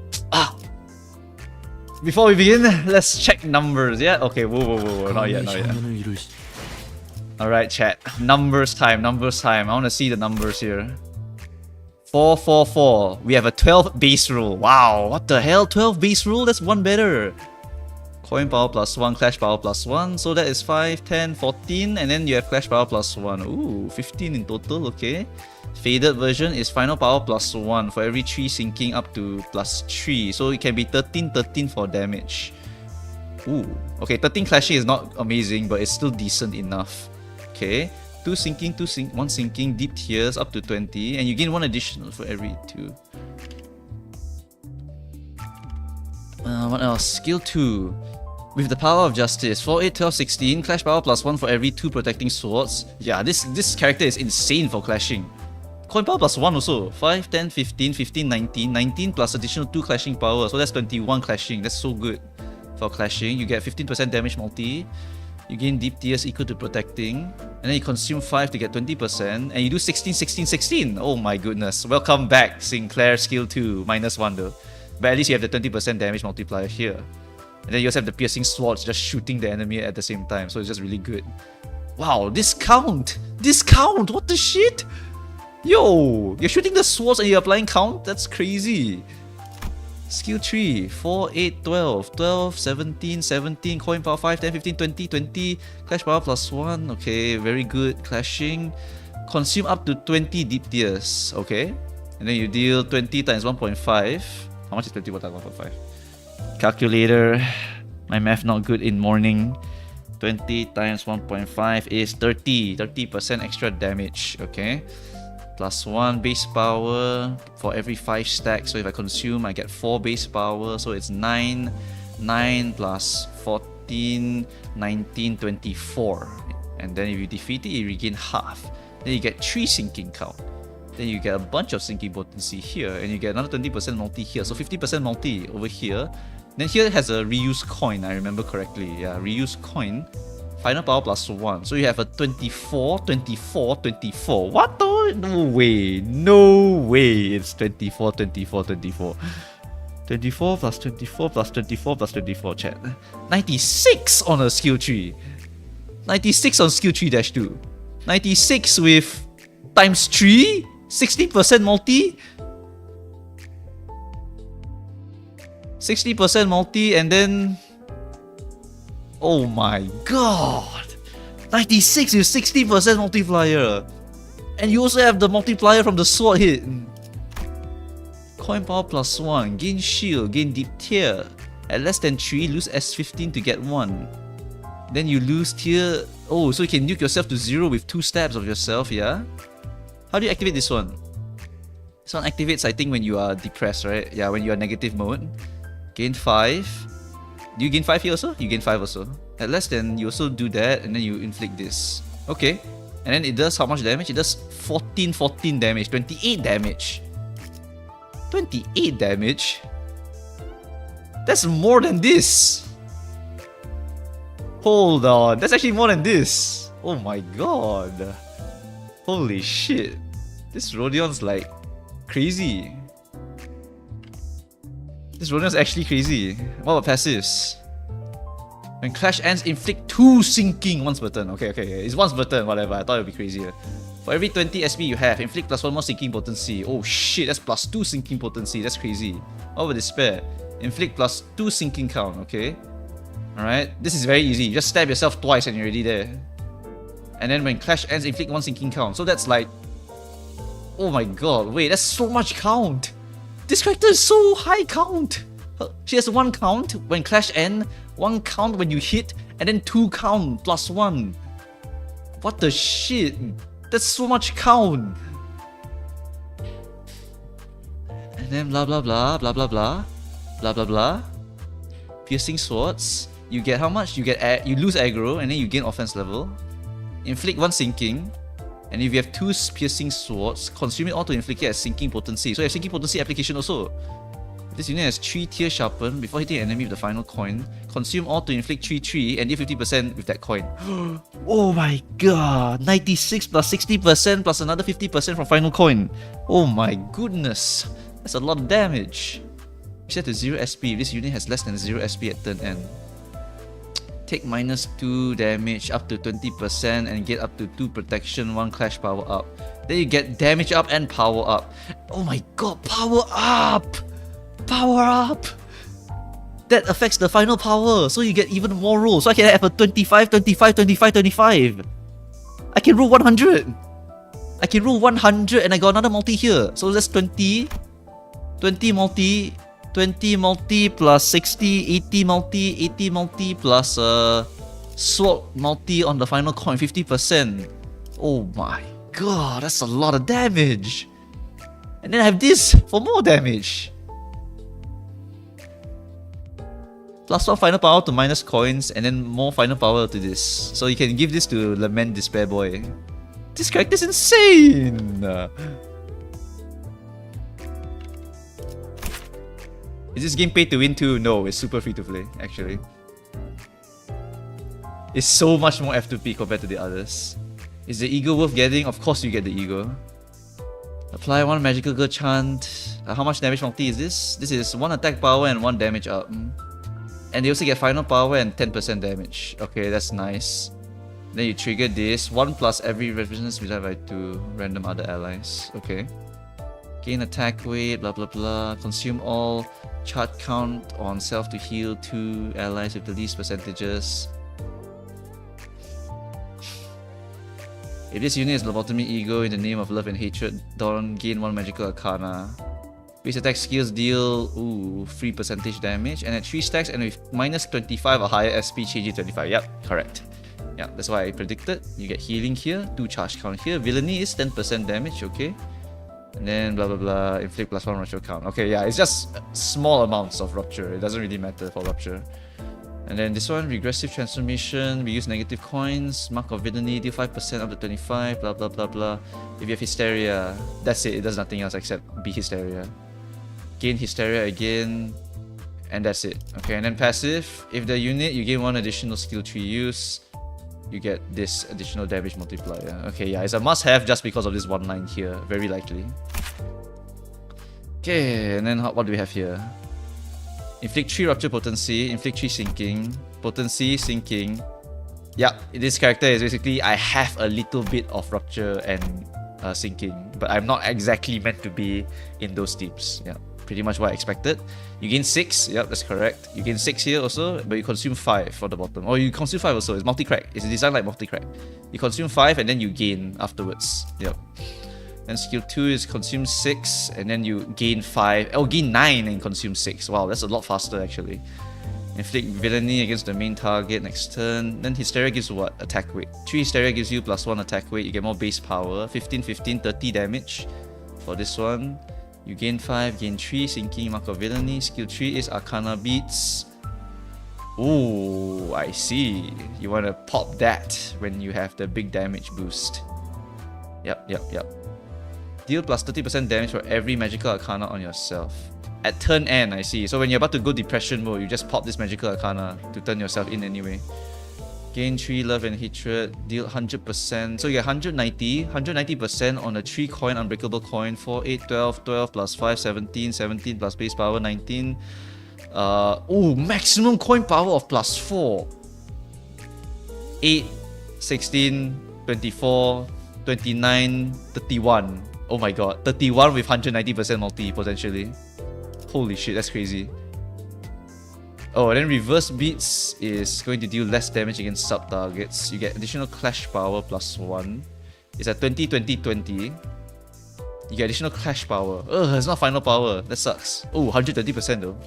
Before we begin, let's check numbers, yeah? Okay, whoa, not yet. Alright, chat. Numbers time. I want to see the numbers here. 444. We have a 12 base roll. Wow, what the hell? 12 base roll? That's one better. Coin power plus 1, clash power plus 1. So that is 5, 10, 14. And then you have clash power plus 1. Ooh, 15 in total, okay. Faded version is final power plus 1 for every 3 sinking up to plus 3. So it can be 13, 13 for damage. Ooh, okay, 13 clashing is not amazing, but it's still decent enough. Okay, 2 sinking, 1 sinking, deep tears up to 20, and you gain 1 additional for every 2. What else? Skill 2. With the power of justice, 4, 8, 12, 16, clash power plus 1 for every 2 protecting swords. Yeah, this character is insane for clashing. Coin power plus 1 also. 5, 10, 15, 15, 19. 19 plus additional 2 clashing power, so that's 21 clashing. That's so good for clashing. You get 15% damage multi. You gain deep tears equal to protecting. And then you consume 5 to get 20%. And you do 16, 16, 16. Oh my goodness. Welcome back, Sinclair skill 2. -1 though. But at least you have the 20% damage multiplier here. And then you also have the piercing swords just shooting the enemy at the same time. So it's just really good. Wow, this count! This count! What the shit? Yo! You're shooting the swords and you're applying count? That's crazy. Skill 3, 4, 8, 12, 12, 17, 17, coin power 5, 10, 15, 20, 20, clash power plus 1, okay, very good, clashing, consume up to 20 deep tears, okay, and then you deal 20 times 1.5, how much is 20 times 1.5? Calculator, my math not good in morning, 20 times 1.5 is 30% extra damage, okay. Plus 1 base power for every 5 stacks. So if I consume, I get 4 base power. So it's 9, 9 plus 14, 19, 24. And then if you defeat it, you regain half. Then you get 3 sinking count. Then you get a bunch of sinking potency here. And you get another 20% multi here. So 50% multi over here. Then here it has a reuse coin, I remember correctly. Yeah, reuse coin. Final power plus 1. So you have a 24, 24, 24. What the? No way. No way. It's 24, 24, 24. 24 plus 24 plus 24 plus 24, chat. 96 on a skill tree. 96 on skill 3-2. 96 with times 3. 60% multi. 60% multi and then... Oh my god! 96 with 60% multiplier! And you also have the multiplier from the sword hit. Coin power plus 1, gain shield, gain deep tear. At less than 3, lose S15 to get 1. Then you lose tear. Oh, so you can nuke yourself to 0 with 2 stabs of yourself, yeah? How do you activate this one? This one activates, I think, when you are depressed, right? Yeah, when you are negative mode. Gain 5. Do you gain 5 here also? You gain 5 also. At less than, you also do that, and then you inflict this. Okay. And then it does how much damage? It does 14 damage. 28 damage. 28 damage? That's more than this! Hold on. That's actually more than this. Oh my god. Holy shit. This Rodion's like crazy. This Rodion's actually crazy. What about passives? When clash ends, inflict 2 sinking once per turn. Okay, it's once per turn, whatever. I thought it would be crazier. For every 20 SP you have, inflict plus 1 more sinking potency. Oh shit, that's plus 2 sinking potency. That's crazy. What about despair? Inflict plus 2 sinking count, okay? Alright, this is very easy. You just stab yourself twice and you're already there. And then when clash ends, inflict 1 sinking count. So that's like... Oh my god, wait, that's so much count! This character is so high count! She has 1 count when clash end, 1 count when you hit, and then 2 count plus 1. What the shit? That's so much count! And then blah blah blah, blah blah blah, blah blah blah. Piercing swords. You get how much? You get you lose aggro, and then you gain offense level. Inflict 1 sinking. And if you have 2 piercing swords, consume it all to inflict it as sinking potency. So you have sinking potency application also. This unit has 3 tear sharpen before hitting an enemy with the final coin. Consume all to inflict 3 and deal 50% with that coin. Oh my god! 96 plus 60% plus another 50% from final coin. Oh my goodness! That's a lot of damage. Set to 0 SP. This unit has less than 0 SP at turn end. Take -2 damage up to 20% and get up to 2 protection, 1 clash power up. Then you get damage up and power up. Oh my god, power up! Power up! that affects the final power, so you get even more rolls. So I can have a 25, 25, 25, 25. I can roll 100. I can roll 100 and I got another multi here. So that's 20, 20 multi, 20 multi plus 60, 80 multi, 80 multi plus sword multi on the final coin, 50%. Oh my god, that's a lot of damage. And then I have this for more damage. Plus 1 final power to minus coins, and then more final power to this. So you can give this to Lament Despair Boy. This character's insane! Is this game paid to win too? No, it's super free to play, actually. It's so much more F2P compared to the others. Is the ego worth getting? Of course you get the ego. Apply 1 magical girl chant. How much damage multi is this? This is 1 attack power and 1 damage up. And they also get final power and 10% damage. Okay, that's nice. Then you trigger this. 1 plus every resistance divided by 2 random other allies. Okay. Gain attack weight, blah blah blah. Consume all chart count on self to heal 2 allies with the least percentages. If this unit is lobotomy ego in the name of love and hatred, don't gain 1 magical arcana. Base attack skills deal 3 percentage damage, and at 3 stacks and with minus 25 or higher SP, change it 25. Yep, correct. Yeah, that's why I predicted. You get healing here, 2 charge count here. Villainy is 10% damage, okay. And then blah blah blah, inflict plus 1 rupture count. Okay, yeah, it's just small amounts of rupture. It doesn't really matter for rupture. And then this one, regressive transformation. We use negative coins. Mark of villainy, deal 5% up to 25. Blah blah blah blah. If you have hysteria, that's it. It does nothing else except be hysteria. Gain hysteria again, and that's it. Okay, and then passive. If the unit you gain 1 additional skill tree use, you get this additional damage multiplier. Okay, yeah, it's a must-have just because of this one line here, very likely. Okay, and then what do we have here? Inflict 3 rupture potency, inflict 3 sinking, potency, sinking. Yeah, this character is basically, I have a little bit of rupture and sinking, but I'm not exactly meant to be in those teams. Yeah, pretty much what I expected. You gain 6, yep, that's correct. You gain 6 here also, but you consume 5 for the bottom. Or you consume 5 also, it's multi-crack. It's designed like multi-crack. You consume 5 and then you gain afterwards. Yep. And skill 2 is consume 6 and then you gain 5. Oh, gain 9 and consume 6. Wow, that's a lot faster actually. Inflict villainy against the main target next turn. Then hysteria gives what? Attack weight. 3 hysteria gives you plus 1 attack weight. You get more base power. 15, 15, 30 damage for this one. You gain 5, gain 3, sinking, mark of villainy. Skill 3 is Arcana Beats. Ooh, I see. You want to pop that when you have the big damage boost. Yep. Deal plus 30% damage for every magical arcana on yourself. At turn end, I see. So when you're about to go depression mode, you just pop this magical arcana to turn yourself in anyway. Gain 3 love and hatred, deal 100%. So you get 190% on a 3 coin unbreakable coin. 4, 8, 12, 12 plus 5, 17, 17 plus base power, 19. Maximum coin power of plus 4. 8, 16, 24, 29, 31. Oh my god, 31 with 190% multi potentially. Holy shit, that's crazy. Oh, and then reverse beats is going to deal less damage against sub targets. You get additional clash power plus 1. It's at 20, 20, 20. You get additional clash power. Ugh, it's not final power. That sucks. Oh, 120% though.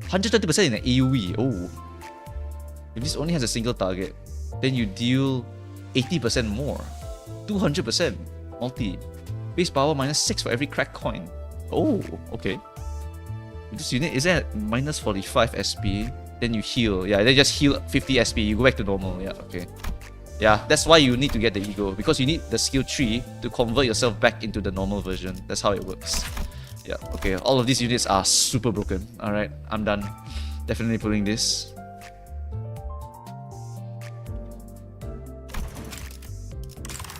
120% in an AoE. Oh. If this only has a single target, then you deal 80% more. 200% multi. Base power minus 6 for every cracked coin. Oh, okay. This unit is at minus 45 SP. Then you heal. Yeah, then just heal 50 SP. You go back to normal. Yeah, okay. Yeah, that's why you need to get the ego. Because you need the skill tree to convert yourself back into the normal version. That's how it works. Yeah, okay. All of these units are super broken. Alright, I'm done. Definitely pulling this.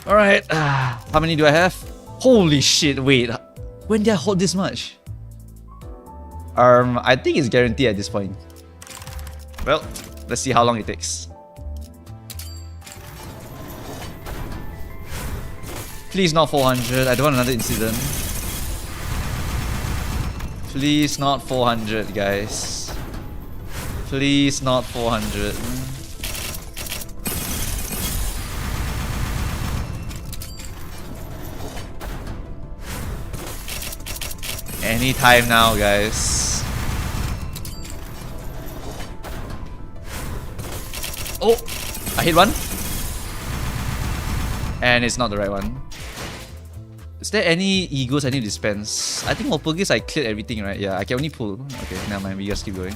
Alright, how many do I have? Holy shit, wait. When did I hold this much? I think it's guaranteed at this point. Well, let's see how long it takes. Please not 400. I don't want another incident. Please not 400, guys. Please not 400. Anytime now, guys. Oh, I hit one. And it's not the right one. Is there any egos I need to dispense? I think Walpurgis I cleared everything, right? Yeah, I can only pull. Okay, never mind, we just keep going.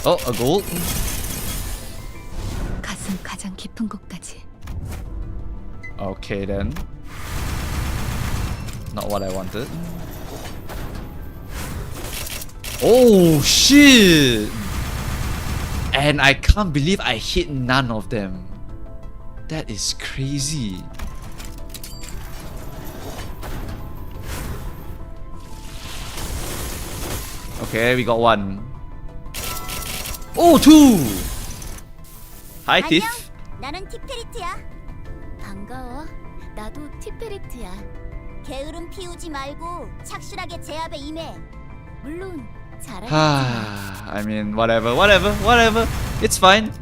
Oh, a gold. 가슴 가장 깊은 곳까지. Okay then. Not what I wanted. Oh shit! And I can't believe I hit none of them. That is crazy. Okay, we got one. Oh, two! Hi, Tiff. 나는 티페리트야. 반가워. 나도 티페리트야. 게으름 피우지 말고 착실하게 제압에 임해. 물론 잘하겠지. I mean, whatever. It's fine.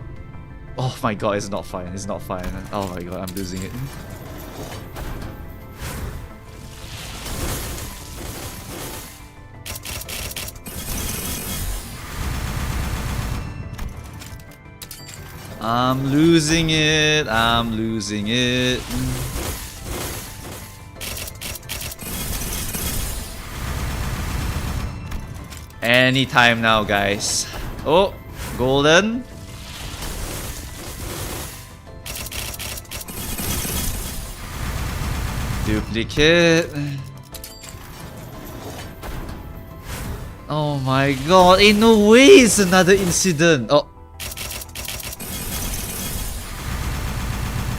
Oh my god, it's not fine. It's not fine. Oh my god, I'm losing it. I'm losing it. I'm losing it. Anytime now, guys. Oh, golden. Duplicate. Oh my god, ain't no way it's another incident. Oh.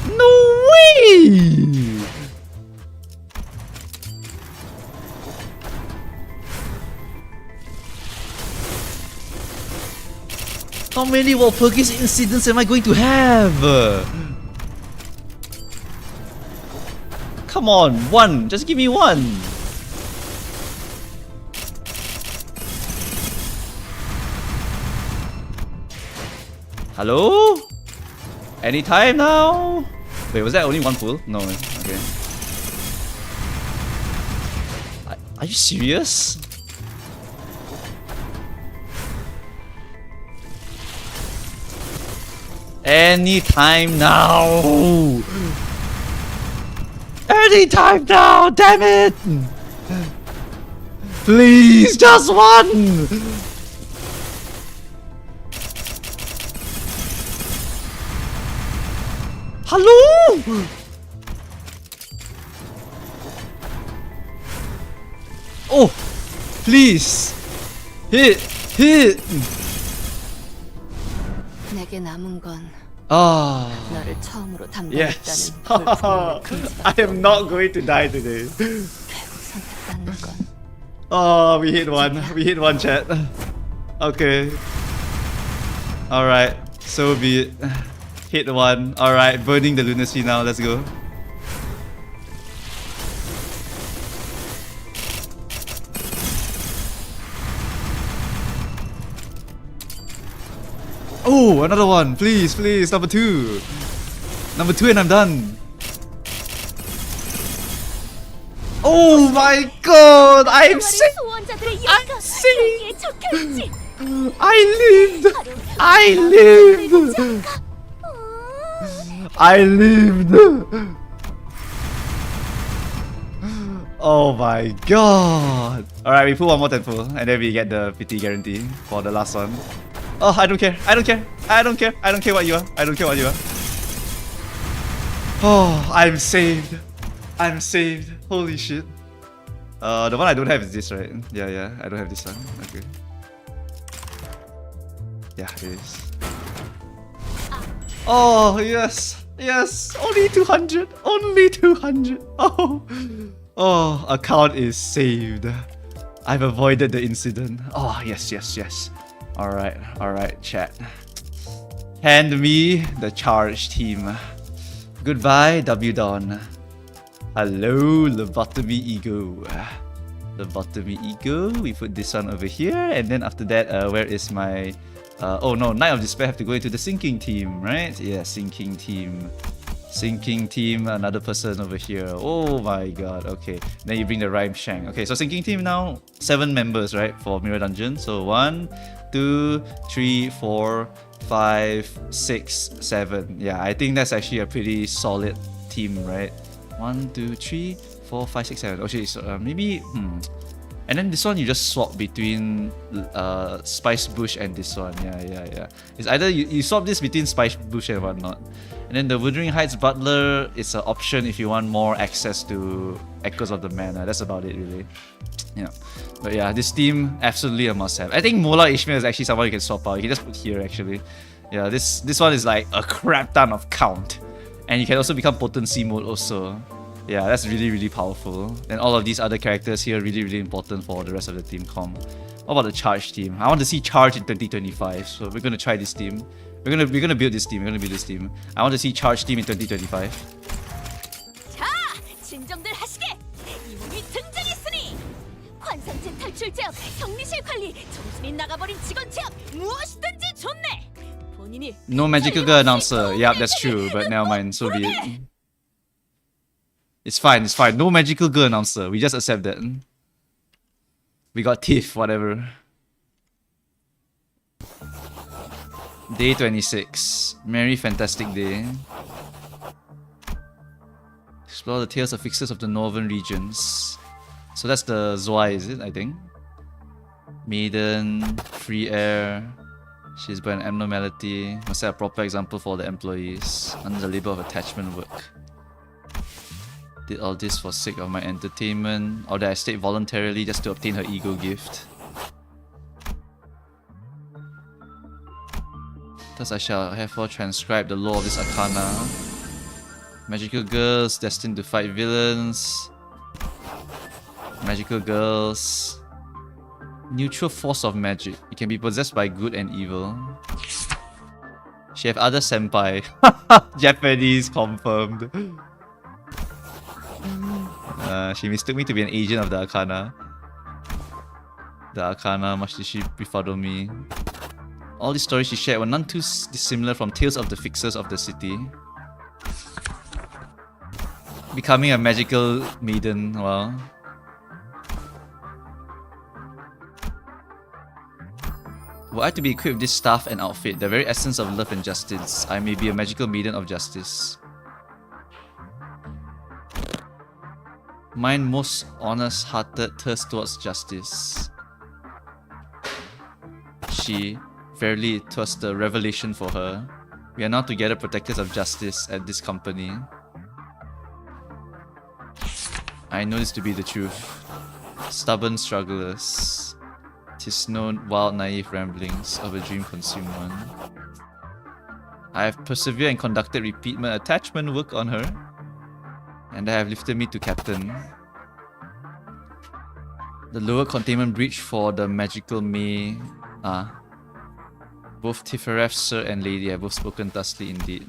No way! How many Walpurgis incidents am I going to have? Come on, one. Just give me one. Hello? Anytime now? Wait, was that only one pull? No, okay. Are you serious? Anytime now! Anytime now! Damn it! Please, just one! Hello? Oh! Please! Hit! 내게 남은 건 너를 처음으로 Yes. 담당했다는 불평을 I am not going to die today. 결국 선택받는 건 Oh, we hit one, chat. Okay. Alright, so be it. Hit one. Alright, burning the lunacy now, let's go. Oh, another one. Please, number two. Number two and I'm done. Oh my god, I'm sick. I'm sick. I lived. Oh my god. Alright, we put one more temple and then we get the pity guarantee for the last one. Oh, I don't care what you are. Oh, I'm saved. Holy shit. The one I don't have is this, right? Yeah, I don't have this one. Okay. Yeah, it is. Oh, yes. Only 200. Oh, account is saved. I've avoided the incident. Oh, yes. Alright, chat. Hand me the charge team. Goodbye, W Dawn. Hello, lobotomy ego. The bottomy ego. We put this one over here, and then after that, where is my? Oh no, Knight of Despair have to go into the sinking team, right? Yeah, sinking team. Sinking team, another person over here. Oh my god, okay. Then you bring the Rhyme Shank. Okay, so sinking team now, 7 members, right, for Mirror Dungeon. So 1, 2, 3, 4, 5, 6, 7. Yeah, I think that's actually a pretty solid team, right? 1, 2, 3, 4, 5, 6, 7. Okay, so maybe... And then this one you just swap between Spice Bush and this one. Yeah. It's either you swap this between Spice Bush and whatnot. And then the Wuthering Heights Butler is an option if you want more access to Echoes of the Manor. That's about it, really. Yeah. But yeah, this team, absolutely a must-have. I think Mola Ishmael is actually someone you can swap out. You can just put here, actually. Yeah, this one is like a crap ton of count. And you can also become Potency mode also. Yeah, that's really powerful. Then all of these other characters here really important for the rest of the team comp. What about the Charge team? I want to see Charge in 2025, so we're gonna try this team. We're gonna build this team. I want to see Charge team in 2025. 자, 진정들 하시게. 이 몸이 등장했으니 환상체 탈출 제압, 격리실 관리, 정신이 나가버린 직원 제압, 무엇이든지 좋네. 본인이 No magical girl announcer. Yeah, that's true, but never mind. So be it. It's fine. No magical girl announcer. We just accept that. We got Tiff, whatever. Day 26. Merry Fantastic Day. Explore the tales of fixers of the northern regions. So that's the Zwei, is it? I think. Maiden, free air. She's by an abnormality. Must set a proper example for the employees. Under the label of attachment work. Did all this for sake of my entertainment, or did I stay voluntarily just to obtain her ego gift? Thus I shall therefore transcribe the law of this arcana. Magical girls destined to fight villains. Magical girls. Neutral force of magic. It can be possessed by good and evil. She have other senpai. Japanese confirmed. She mistook me to be an agent of the Arcana. The Arcana, much did she befuddle me. All these stories she shared were none too dissimilar from tales of the fixers of the city. Becoming a magical maiden, wow. Were I to be equipped with this staff and outfit, the very essence of love and justice, I may be a magical maiden of justice. Mine most honest-hearted thirst towards justice. She, verily, it was the revelation for her. We are now together protectors of justice at this company. I know this to be the truth. Stubborn strugglers. 'Tis no wild naive ramblings of a dream-consumed one. I have persevered and conducted repeatment attachment work on her. And they have lifted me to captain. The lower containment breach for the magical May. Both Tifereth, sir and lady, have both spoken thusly indeed.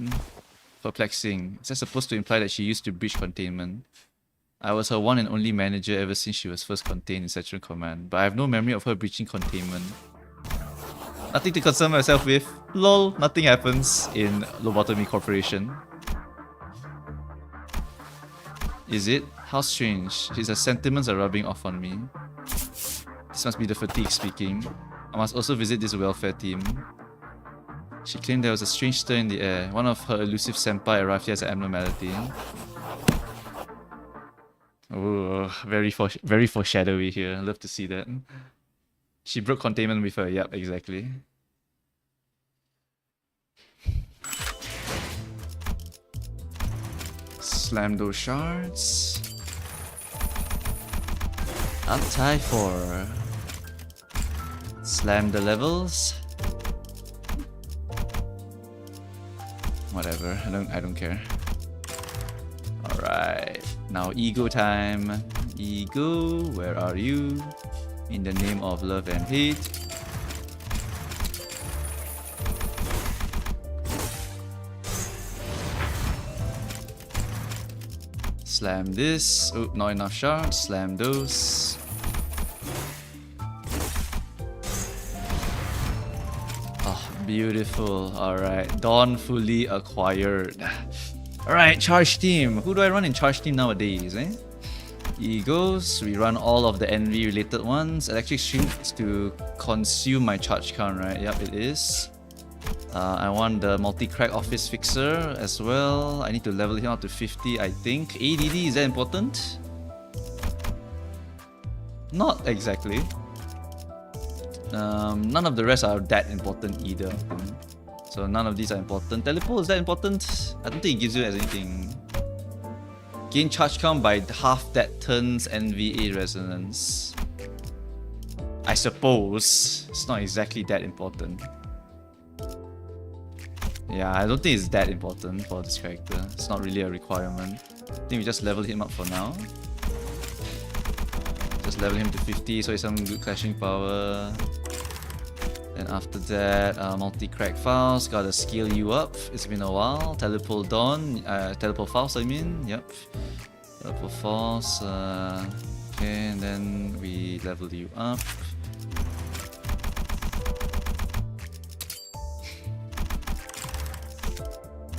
Perplexing. Is that supposed to imply that she used to breach containment? I was her one and only manager ever since she was first contained in Central Command, but I have no memory of her breaching containment. Nothing to concern myself with. Lol, nothing happens in Lobotomy Corporation. Is it? How strange. His sentiments are rubbing off on me. This must be the fatigue speaking. I must also visit this welfare team. She claimed there was a strange stir in the air. One of her elusive senpai arrived here as an abnormality. Oh, very foreshadowy here. I love to see that. She broke containment with her. Yep, exactly. Slam those shards. Up tie 4. Slam the levels. Whatever, I don't care. Alright. Now ego time. Ego, where are you? In the name of love and hate. Slam this. Oh, not enough shards. Slam those. Beautiful. Alright. Dawn fully acquired. Alright, charge team. Who do I run in charge team nowadays, eh? Egos, we run all of the envy related ones. Electric Stream is to consume my charge count, right? Yep, it is. I want the multi-crack office fixer as well. I need to level him up to 50, I think. ADD, is that important? Not exactly. None of the rest are that important either. So none of these are important. Teleport, is that important? I don't think it gives you anything. Gain charge count by half that turn's NVA resonance. I suppose it's not exactly that important. Yeah, I don't think it's that important for this character. It's not really a requirement. I think we just level him up for now. Just level him to 50 so he's some good clashing power. And after that, multi-crack Faust, gotta scale you up. It's been a while. Teleport Dawn, Teleport Faust I mean, yep. Teleport Faust, okay, and then we level you up.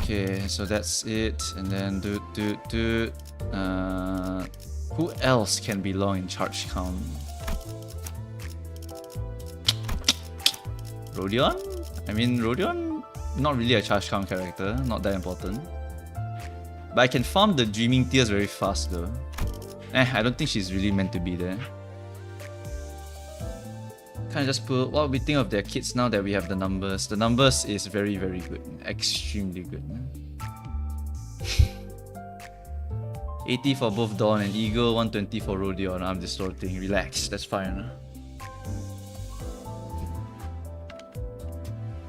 Okay, so that's it, and then who else can belong in charge count? Rodion? I mean, Rodion, not really a charge count character, not that important. But I can farm the Dreaming Tears very fast though. I don't think she's really meant to be there. Kind of just put what we think of their kits now that we have the numbers. The numbers is very, very good. Extremely good. 80 for both Dawn and Eagle, 120 for Rodion. I'm distorting. Relax, that's fine.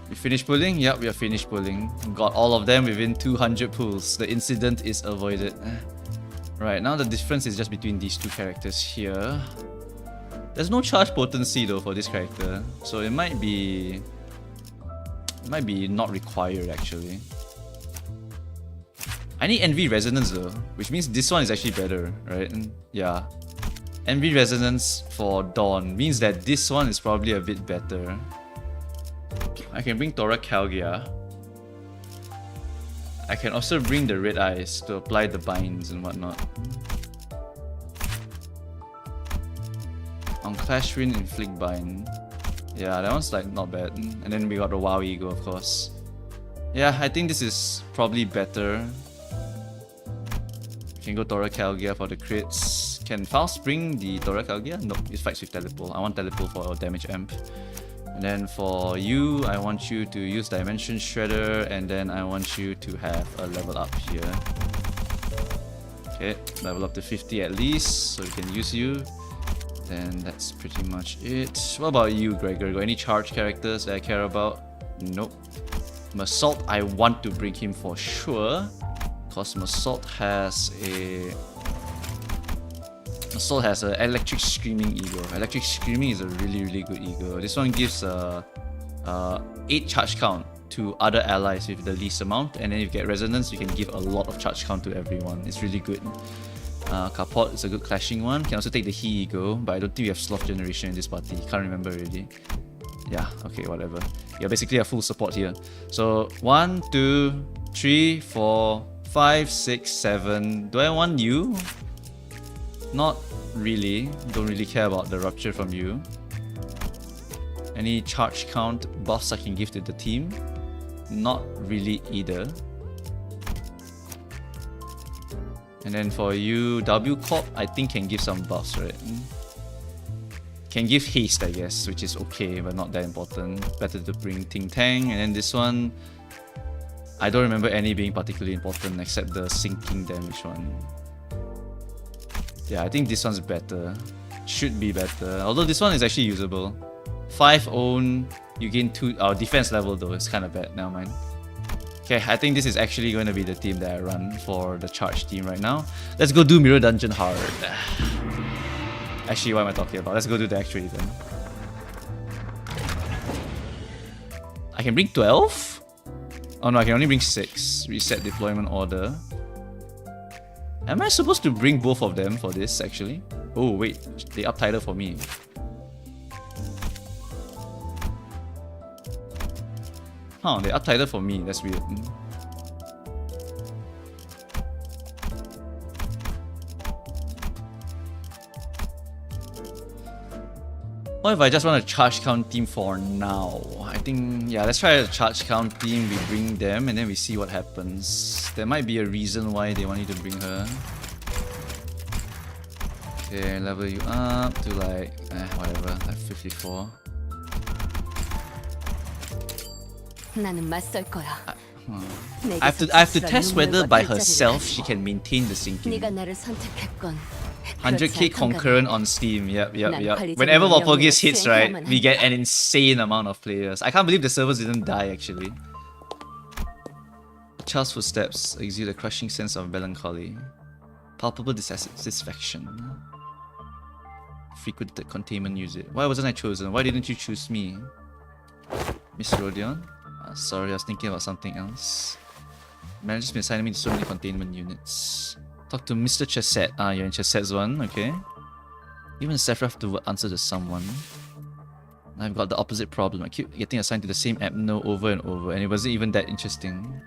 We finished pulling? Yep, we are finished pulling. Got all of them within 200 pulls. The incident is avoided. Right, now the difference is just between these two characters here. There's no charge potency though for this character, so it might be not required actually. I need Envy Resonance though, which means this one is actually better, right? Yeah. Envy Resonance for Dawn means that this one is probably a bit better. I can bring Tora Calgia. I can also bring the Red Eyes to apply the binds and whatnot. On Clash Wind, Inflict Bind. Yeah, that one's like not bad. And then we got the WoW Ego, of course. Yeah, I think this is probably better. Can go Tora Calgia for the crits. Can Faust bring the Tora Calgia? Nope, it fights with Teleport. I want Teleport for damage amp. And then for you, I want you to use Dimension Shredder, and then I want you to have a level up here. Okay, level up to 50 at least, so we can use you. Then that's pretty much it. What about you, Gregor? Got any charge characters that I care about? Nope. Massault, I want to bring him for sure, because Massault has an Electric Screaming Ego. Electric Screaming is a really, really good ego. This one gives 8 charge count to other allies with the least amount, and then if you get Resonance, you can give a lot of charge count to everyone. It's really good. Kapot is a good clashing one. Can also take the He Ego, but I don't think we have Sloth Generation in this party. Can't remember really. Yeah, okay, whatever. You're basically a full support here. So 1, 2, 3, 4, 5, 6, 7. Do I want you? Not really. Don't really care about the Rupture from you. Any charge count buffs I can give to the team? Not really either. And then for you, W Corp, I think can give some buffs, right? Can give haste, I guess, which is okay, but not that important. Better to bring Ting Tang. And then this one, I don't remember any being particularly important except the sinking damage one. Yeah, I think this one's better. Should be better. Although this one is actually usable. 5 own, you gain 2. Our defense level though is kind of bad. Never mind. Okay, I think this is actually going to be the team that I run for the charge team right now. Let's go do Mirror Dungeon hard. Actually, what am I talking about? Let's go do the actual then. I can bring 12? Oh no, I can only bring 6. Reset deployment order. Am I supposed to bring both of them for this actually? Oh wait, they up title for me. Huh, they uptitled for me. That's weird. What if I just want a charge count team for now? I think, yeah, let's try a charge count team. We bring them and then we see what happens. There might be a reason why they want you to bring her. Okay, level you up to like, whatever, like 54. 나는 맞설 거야. I have to test whether by herself she can maintain the syncing. 네가 나를 선택했건 100k concurrent on Steam. Yep. Whenever Walpurgis hits, right, we get an insane amount of players. I can't believe the servers didn't die actually. Child's footsteps exude a crushing sense of melancholy. Palpable dissatisfaction. Frequented containment unit. Why wasn't I chosen? Why didn't you choose me? Miss Rodion? Sorry, I was thinking about something else. Manager's been assigning me to so many containment units. Talk to Mr. Chesette. You're in Chesette's one, okay. Even Sephiroth have to answer to someone. I've got the opposite problem. I keep getting assigned to the same Abno over and over, and it wasn't even that interesting.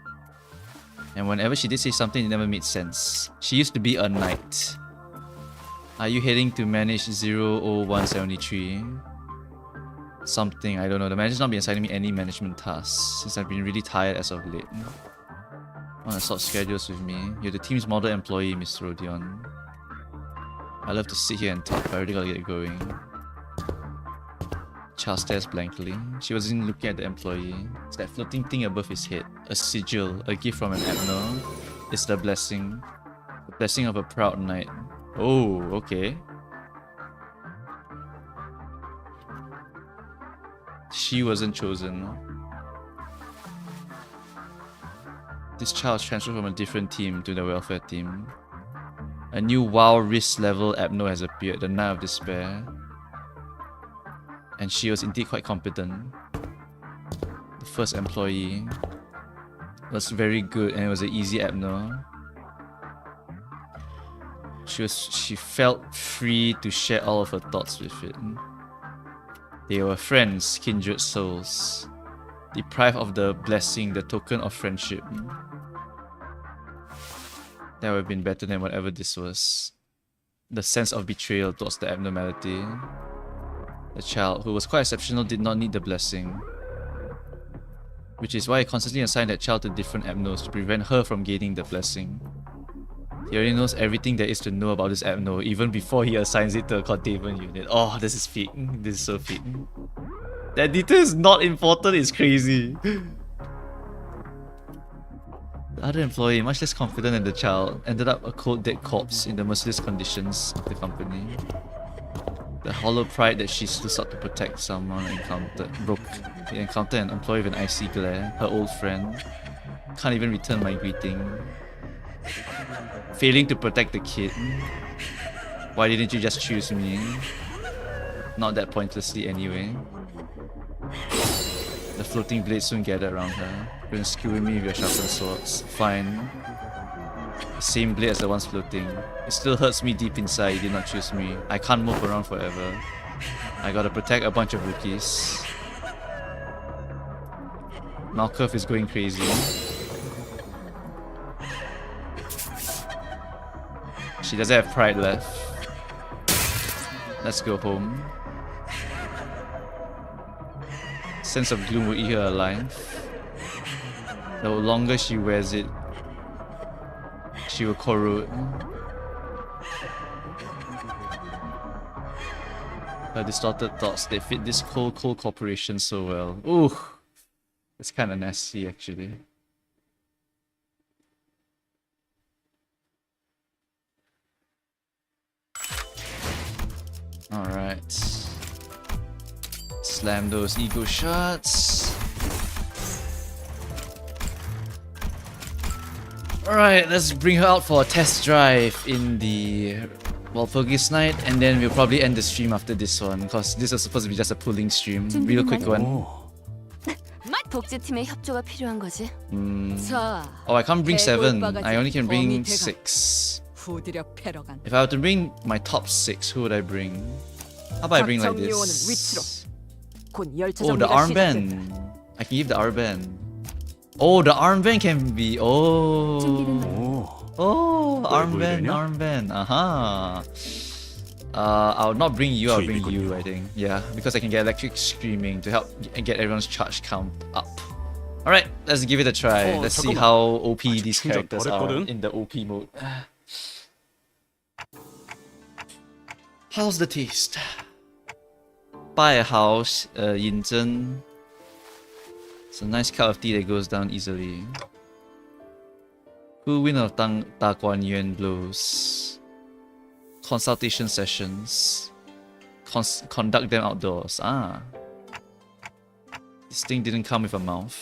And whenever she did say something, it never made sense. She used to be a knight. Are you heading to manage 00173? Something, I don't know. The manager's not been assigning me any management tasks since I've been really tired as of late. Wanna sort schedules with me? You're the team's model employee, Miss Rodion. I love to sit here and talk, but I already gotta get going. Charles stares blankly. She wasn't looking at the employee. It's that floating thing above his head. A sigil, a gift from an Abno. It's the blessing. The blessing of a proud knight. Oh, okay. She wasn't chosen. This child was transferred from a different team to the welfare team. A new WoW risk level Abno has appeared, the Knight of Despair. And she was indeed quite competent. The first employee was very good and it was an easy Abno. She felt free to share all of her thoughts with it. They were friends, kindred souls. Deprived of the blessing, the token of friendship. That would have been better than whatever this was. The sense of betrayal towards the abnormality. The child, who was quite exceptional, did not need the blessing. Which is why I constantly assigned that child to different Abnos to prevent her from gaining the blessing. He already knows everything there is to know about this Abno, even before he assigns it to a containment unit. Oh, this is peak. This is so peak. That detail is not important, it's crazy. The other employee, much less confident than the child, ended up a cold dead corpse in the merciless conditions of the company. The hollow pride that she still sought to protect someone broke. He encountered an employee with an icy glare, her old friend. Can't even return my greeting. Failing to protect the kid. Why didn't you just choose me? Not that pointlessly anyway. The floating blade soon gathered around her. You're gonna skewer me with your sharpened swords. Fine. The same blade as the ones floating. It still hurts me deep inside you did not choose me. I can't move around forever. I gotta protect a bunch of rookies. Malcuth is going crazy. She doesn't have pride left. Let's go home. Sense of gloom will eat her alive. The longer she wears it, she will corrode. Her distorted thoughts, they fit this cold corporation so well. Ooh, it's kind of nasty actually. Alright. Slam those ego shots. Alright, let's bring her out for a test drive in the Walpurgisnacht, and then we'll probably end the stream after this one, because this is supposed to be just a pulling stream. Real quick one. 복제팀의 협조가 필요한 거지. Oh, I can't bring 7. I only can bring 6. If I were to bring my top 6, who would I bring? How about I bring like this? Oh, the armband. I can give the armband. Oh, the armband can be. Oh. 준비는 Oh, armband, 보이려냐? armband. Aha. I'll not bring you, I'll bring you, I think. Yeah, because I can get electric screaming to help get everyone's charge count up. Alright, let's give it a try. Oh, Let's see 잠깐만. how OP these 충전 characters are 버렸거든? in the OP mode. How's the taste? Buy a house, Yinzhen. It's a nice cup of tea that goes down easily. Who win of Da Guan Yuan blows? Consultation sessions. Conduct them outdoors. Ah. This thing didn't come with a mouth.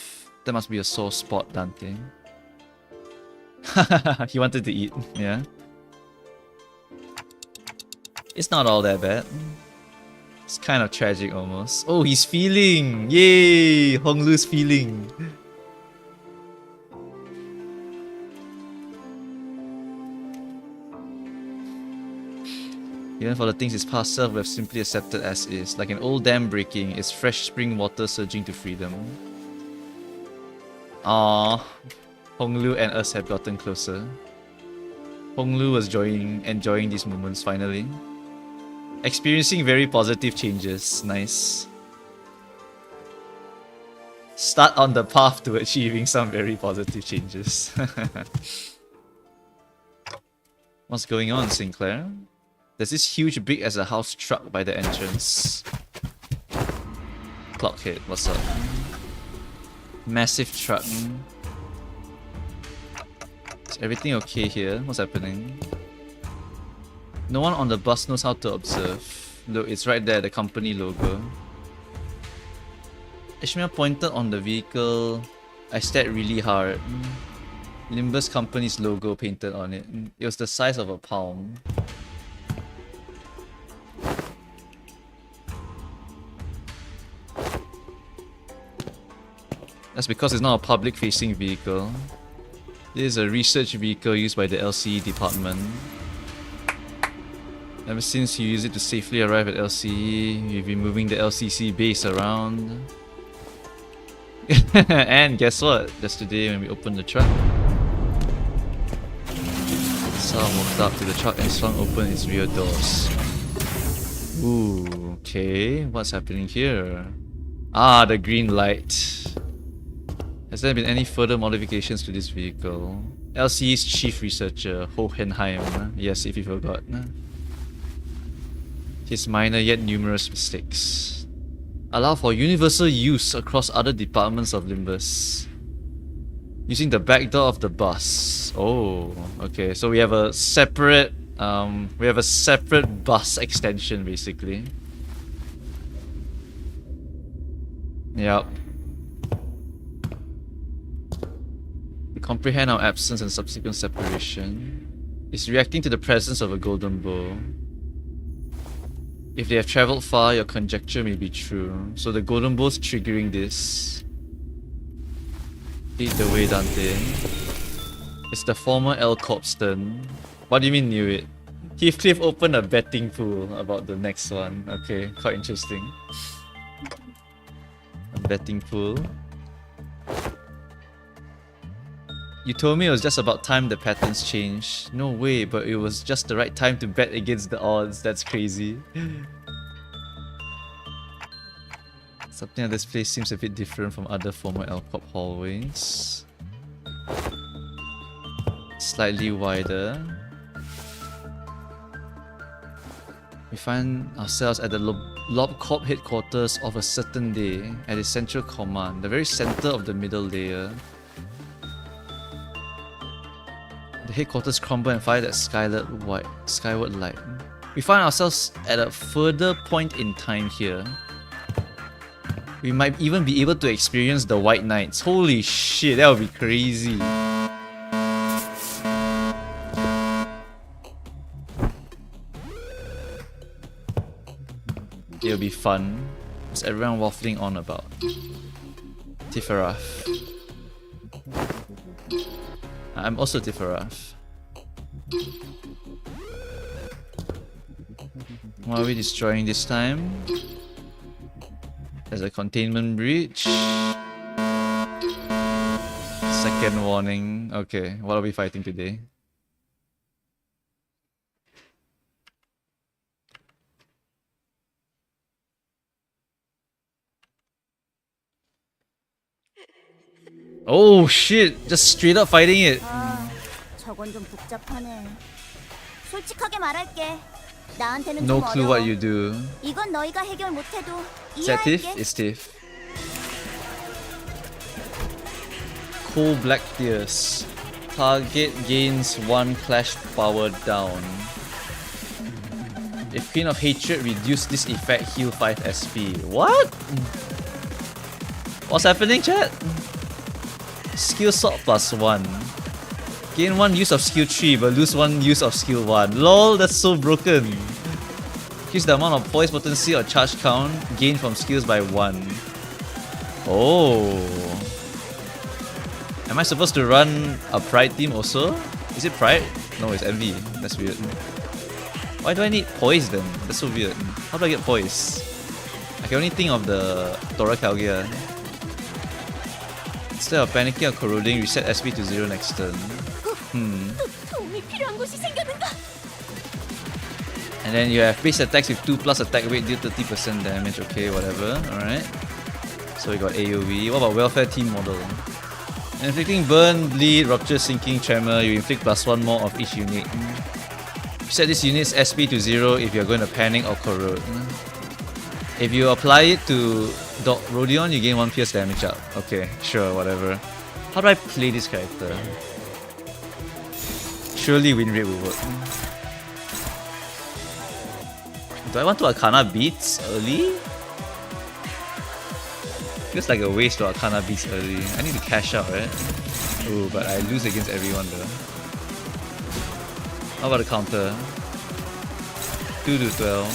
That must be a sore spot, Dante. He wanted to eat, yeah. It's not all that bad. It's kind of tragic almost. Oh, he's feeling! Yay! Honglu's feeling. Even for the things his past self would have simply accepted as is, like an old dam breaking, its fresh spring water surging to freedom. Aww, Honglu and us have gotten closer. Honglu was enjoying these moments finally. Experiencing very positive changes, nice. Start on the path to achieving some very positive changes. What's going on, Sinclair? There's this huge big as a house truck by the entrance. Clockhead, what's up? Massive truck. Is everything okay here? What's happening? No one on the bus knows how to observe. Look, it's right there, the company logo. Ishmael pointed on the vehicle. I stared really hard. Limbus company's logo painted on it. It was the size of a palm. That's because it's not a public-facing vehicle. This is a research vehicle used by the LCE department. Ever since you use it to safely arrive at LCE, you've been moving the LCC base around. And guess what? Just today when we opened the truck, Sam walked up to the truck and swung open its rear doors. Ooh, okay, what's happening here? Ah, the green light. Has there been any further modifications to this vehicle? LCE's chief researcher, Hohenheim. Yes, if you forgot. His minor yet numerous mistakes. Allow for universal use across other departments of Limbus. Using the back door of the bus. Oh, okay. So we have a separate bus extension basically. Yep. We comprehend our absence and subsequent separation. It's reacting to the presence of a golden bow. If they have travelled far, your conjecture may be true. So the golden bow's triggering this. Lead the way, Dante. It's the former L Corpston. What do you mean knew it? Heathcliff opened a betting pool about the next one. Okay, quite interesting. A betting pool. You told me it was just about time the patterns changed. No way, but it was just the right time to bet against the odds. That's crazy. Something at this place seems a bit different from other former Elcop hallways. Slightly wider. We find ourselves at the LobCorp headquarters of a certain day, at its central command, the very center of the middle layer. The headquarters crumble and fire that skyward light. We find ourselves at a further point in time here. We might even be able to experience the White Knights. Holy shit, that would be crazy. It'll be fun. What's everyone waffling on about? Tifaraf. I'm also Tifaraf. What are we destroying this time? There's a containment breach. Second warning. Okay, what are we fighting today? Oh shit! Just straight up fighting it. 아, 저건 좀 복잡하네. 솔직하게 말할게. 나한테는 No 좀 clue 어려워. what you do. 이건 너희가 해결 못해도 Is that Tiff? 이해할게. It's Tiff. Cool Black Tears. Target gains 1 clash power down. If Queen of Hatred reduce this effect, heal 5 SP. What? What's happening, chat? Skill sword +1. Gain 1 use of skill 3 but lose 1 use of skill 1. Lol, that's so broken. Increase the amount of poise potency or charge count gained from skills by 1. Oh. Am I supposed to run a Pride team also? Is it Pride? No, it's Envy. That's weird. Why do I need poise then? That's so weird. How do I get poise? I can only think of the Tora Calgia. Instead of panicking or corroding, reset SP to 0 next turn. 도움이 필요한 곳이 생겼는가? And then you have base attacks with 2 plus attack weight, deal 30% damage. Okay, whatever. Alright. So we got AoE. What about Welfare Team model? Inflicting burn, bleed, rupture, sinking, tremor. You inflict +1 more of each unit. Set this unit's SP to 0 if you're going to panic or corrode. If you apply it to Rodion, you gain 1 pierce damage up. Okay, sure, whatever. How do I play this character? Surely win rate will work. Do I want to Arcana Beats early? Feels like a waste to Arcana Beats early. I need to cash out, right? Ooh, but I lose against everyone though. How about the counter? 2 to 12.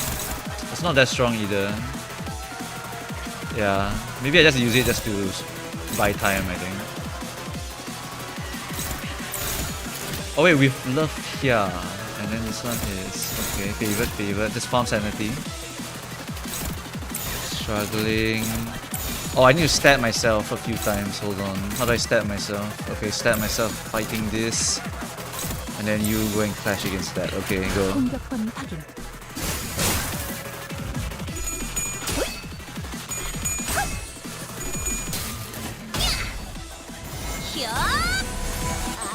It's not that strong either. Yeah, maybe I just use it just to buy time, I think. Oh wait, we've love here. And then this one is, okay, favorite. Just farm sanity. Struggling. Oh, I need to stab myself a few times. Hold on. How do I stab myself? Okay, stab myself fighting this. And then you go and clash against that. Okay, go. 공격권 확인.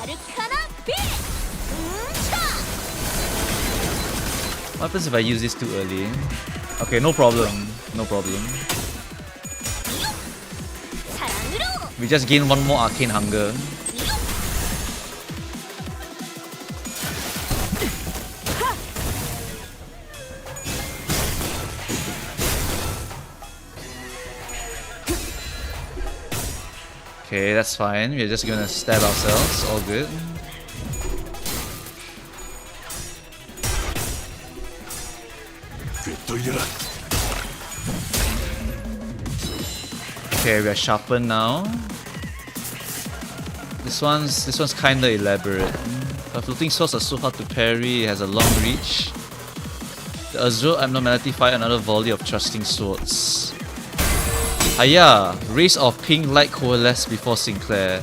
아르카나 빛! What happens if I use this too early? Okay, no problem. No problem. 사랑으로! We just gain 1 more arcane hunger. Okay, that's fine. We're just gonna stab ourselves. All good. Okay, we are sharpened now. This one's kinda elaborate. The floating swords are so hard to parry. It has a long reach. The Azure Abnormality fire another volley of thrusting swords. Hiya! Rays of pink light coalesce before Sinclair.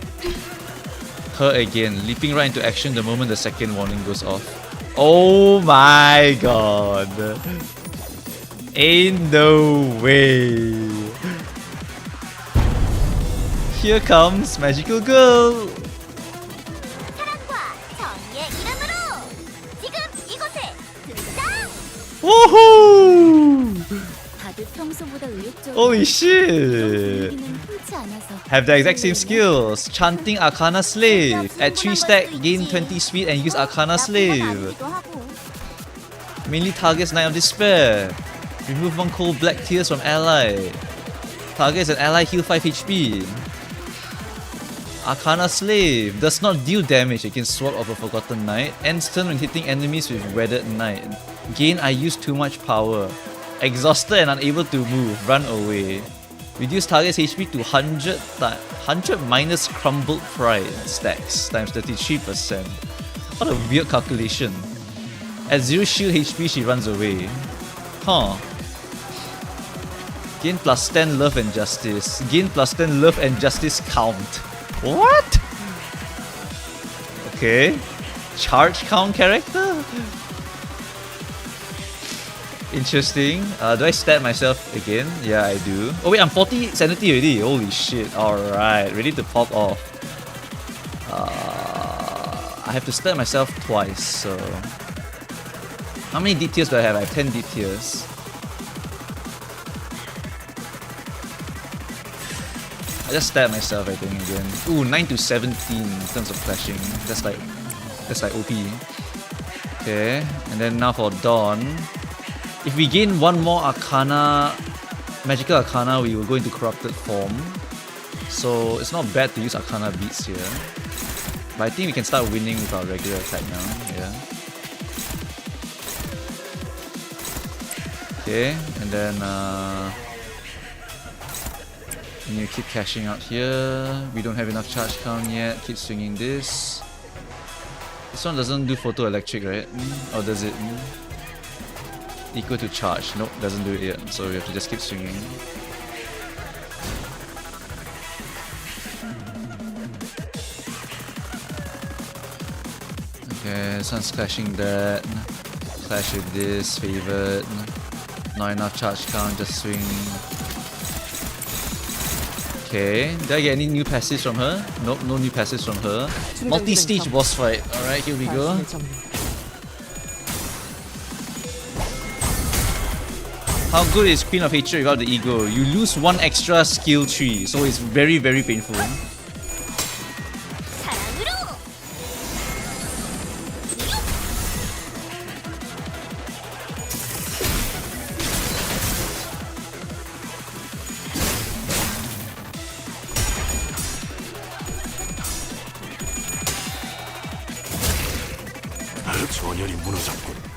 Her again, leaping right into action the moment the second warning goes off. Oh my god! Ain't no way! Here comes Magical Girl! 사랑과 정의의 이름으로 지금 이곳에 등장! Woohoo! 다들 평소보다 의욕적으로 Holy shit! 분위기는 흔치 않아서 Have the exact same skills. Chanting Arcana Slave. At 3 stack, gain 20 speed and use Arcana Slave. 아니기도 하고. Mainly targets Night of Despair. Remove 1 cold black tears from ally. Targets an ally heal 5 HP. Arcana Slave does not deal damage against Sword of a Forgotten Knight. Ends turn when hitting enemies with Weathered Knight. Gain I use too much power. Exhausted and unable to move, run away. Reduce target's HP to 100 minus Crumbled Pride stacks times 33%. What a weird calculation. At 0 shield HP she runs away. Huh. Gain plus 10 love and justice. Gain plus 10 love and justice count. What? Okay. Charge count character? Interesting. Do I stab myself again? Yeah, I do. Oh wait, I'm 40 sanity already. Holy shit. Alright, ready to pop off. I have to stab myself twice, so... How many D tiers do I have? I have 10 D tiers. I just stabbed myself, I think, again. Ooh, 9 to 17 in terms of clashing. That's like OP. Okay, and then now for Dawn. If we gain one more Arcana, Magical Arcana, we will go into Corrupted form. So it's not bad to use Arcana beats here. But I think we can start winning with our regular attack now. Yeah. Okay, and then we need to keep cashing out here. We don't have enough charge count yet. Keep swinging this. This one doesn't do photoelectric, right? Or does it? Equal to charge. Nope, doesn't do it yet. So we have to just keep swinging. Okay, this one's clashing that. Clash with this, favored. Not enough charge count, just swing. Okay, did I get any new passives from her? Nope, no new passives from her. Multi-stage boss fight. Alright, here we go. How good is Queen of Hatred without the ego? You lose one extra skill tree, so it's very, very painful.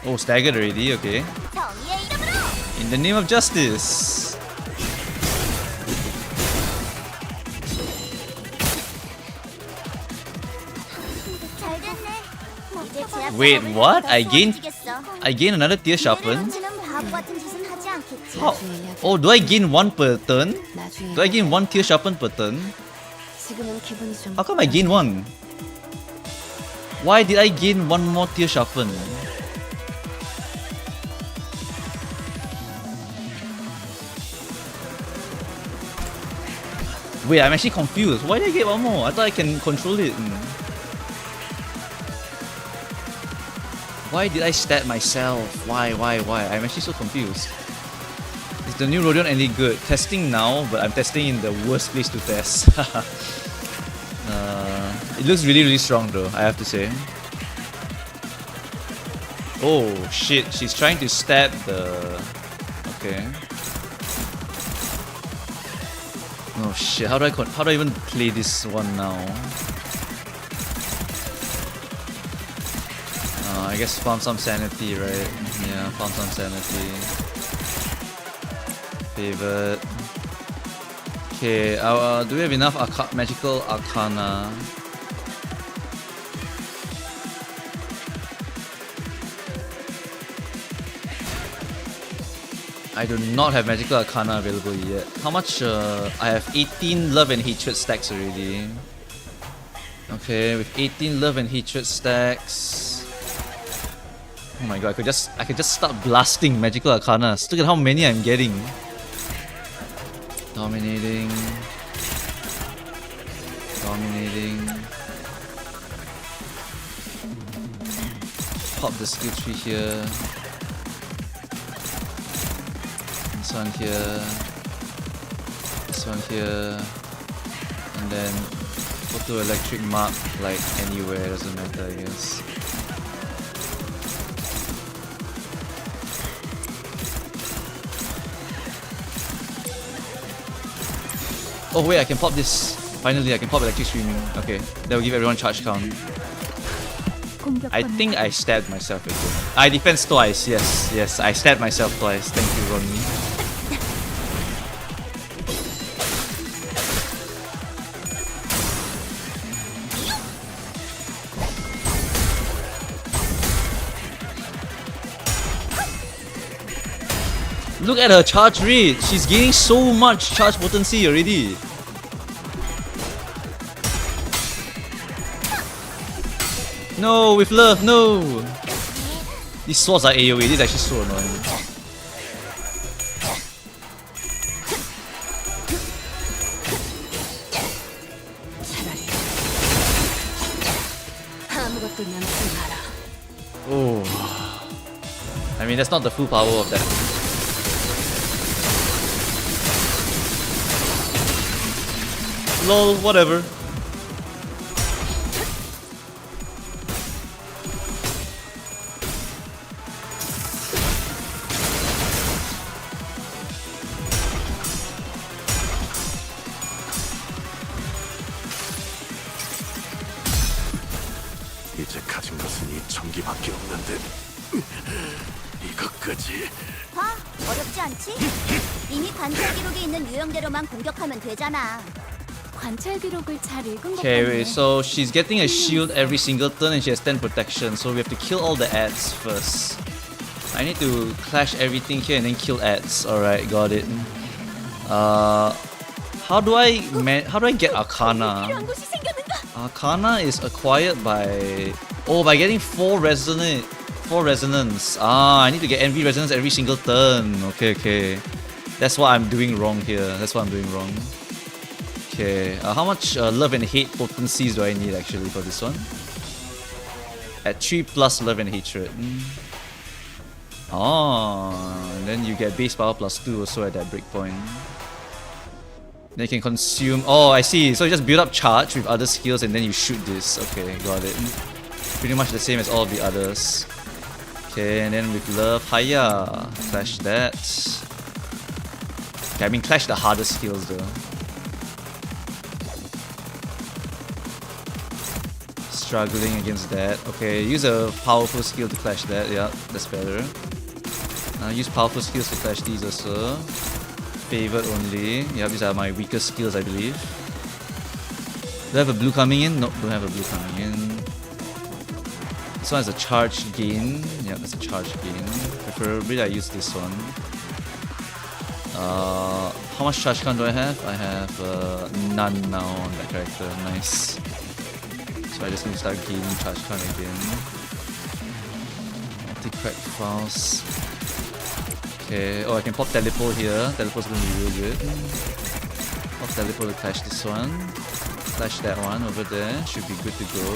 Oh, staggered already, okay. In the name of justice. Wait, what? I gain another tier sharpen? How? Oh, do I gain one per turn? Do I gain one tier sharpen per turn? How come I gain one? Why did I gain one more tier sharpen? Wait, I'm actually confused. Why did I get one more? I thought I can control it. Why did I stab myself? Why? I'm actually so confused. Is the new Rodion any good? Testing now, but I'm testing in the worst place to test. It looks really, really strong though, I have to say. Oh shit, she's trying to stab the... Okay. Oh shit, how do I even play this one now? I guess farm some sanity, right? Yeah, farm some sanity. Favorite. Okay, do we have enough magical arcana? I do not have magical arcana available yet. How much? I have 18 love and hatred stacks already. Okay, with 18 love and hatred stacks. Oh my god, I could just start blasting magical arcana. Look at how many I'm getting. Dominating. Pop the skill tree here. This one here. This one here. And then photo electric mark like anywhere, doesn't matter, I guess. Oh wait, I can pop this. Finally, I can pop electric streaming. Okay, that will give everyone charge count. I think I stabbed myself again. I defense twice. Yes, I stabbed myself twice. Thank you, Ronnie. Look at her charge rate. She's gaining so much charge potency already. No, with love, no! These swords are AoE, this is actually so annoying. 아무것도 남지 마라. Oh. I mean, that's not the full power of that. Lol, whatever. 이제 가진 것은 이 전기밖에 없는데 이것까지. 봐, 어렵지 않지? 이미 관찰 기록에 있는 유형대로만 공격하면 되잖아. 관찰 기록을 잘 읽은 것 Okay, 같네. wait, so she's getting a shield every single turn and she has 10 protection, so we have to kill all the ads first. I need to clash everything here and then kill ads. Alright, got it. How do I get Arcana? 필요한 곳이 생겼는가? Arcana is acquired by by getting 4 resonance. Ah, I need to get envy resonance every single turn. Okay. That's what I'm doing wrong here. Okay, how much love and hate potencies do I need actually for this one? At 3 plus love and hatred. Oh, and then you get base power plus 2 also at that breakpoint. Then you can consume. Oh, I see. So you just build up charge with other skills and then you shoot this. Okay, got it. Pretty much the same as all the others. Okay, and then with love, Haya. Clash that. Okay, I mean clash the harder skills though. Struggling against that. Okay, use a powerful skill to clash that. Yeah, that's better. Use powerful skills to clash these also. Favored only. Yeah, these are my weaker skills, I believe. Do I have a blue coming in? Nope, don't have a blue coming in. This one has a charge gain. Yeah, that's a charge gain. Preferably I use this one. How much charge count do I have? I have none now on that character. Nice. So I just need to start gaining charge count again. Multi-crack files. Okay, oh I can pop teleport here. Teleport's gonna be real good. Pop teleport to clash this one. Clash that one over there. Should be good to go.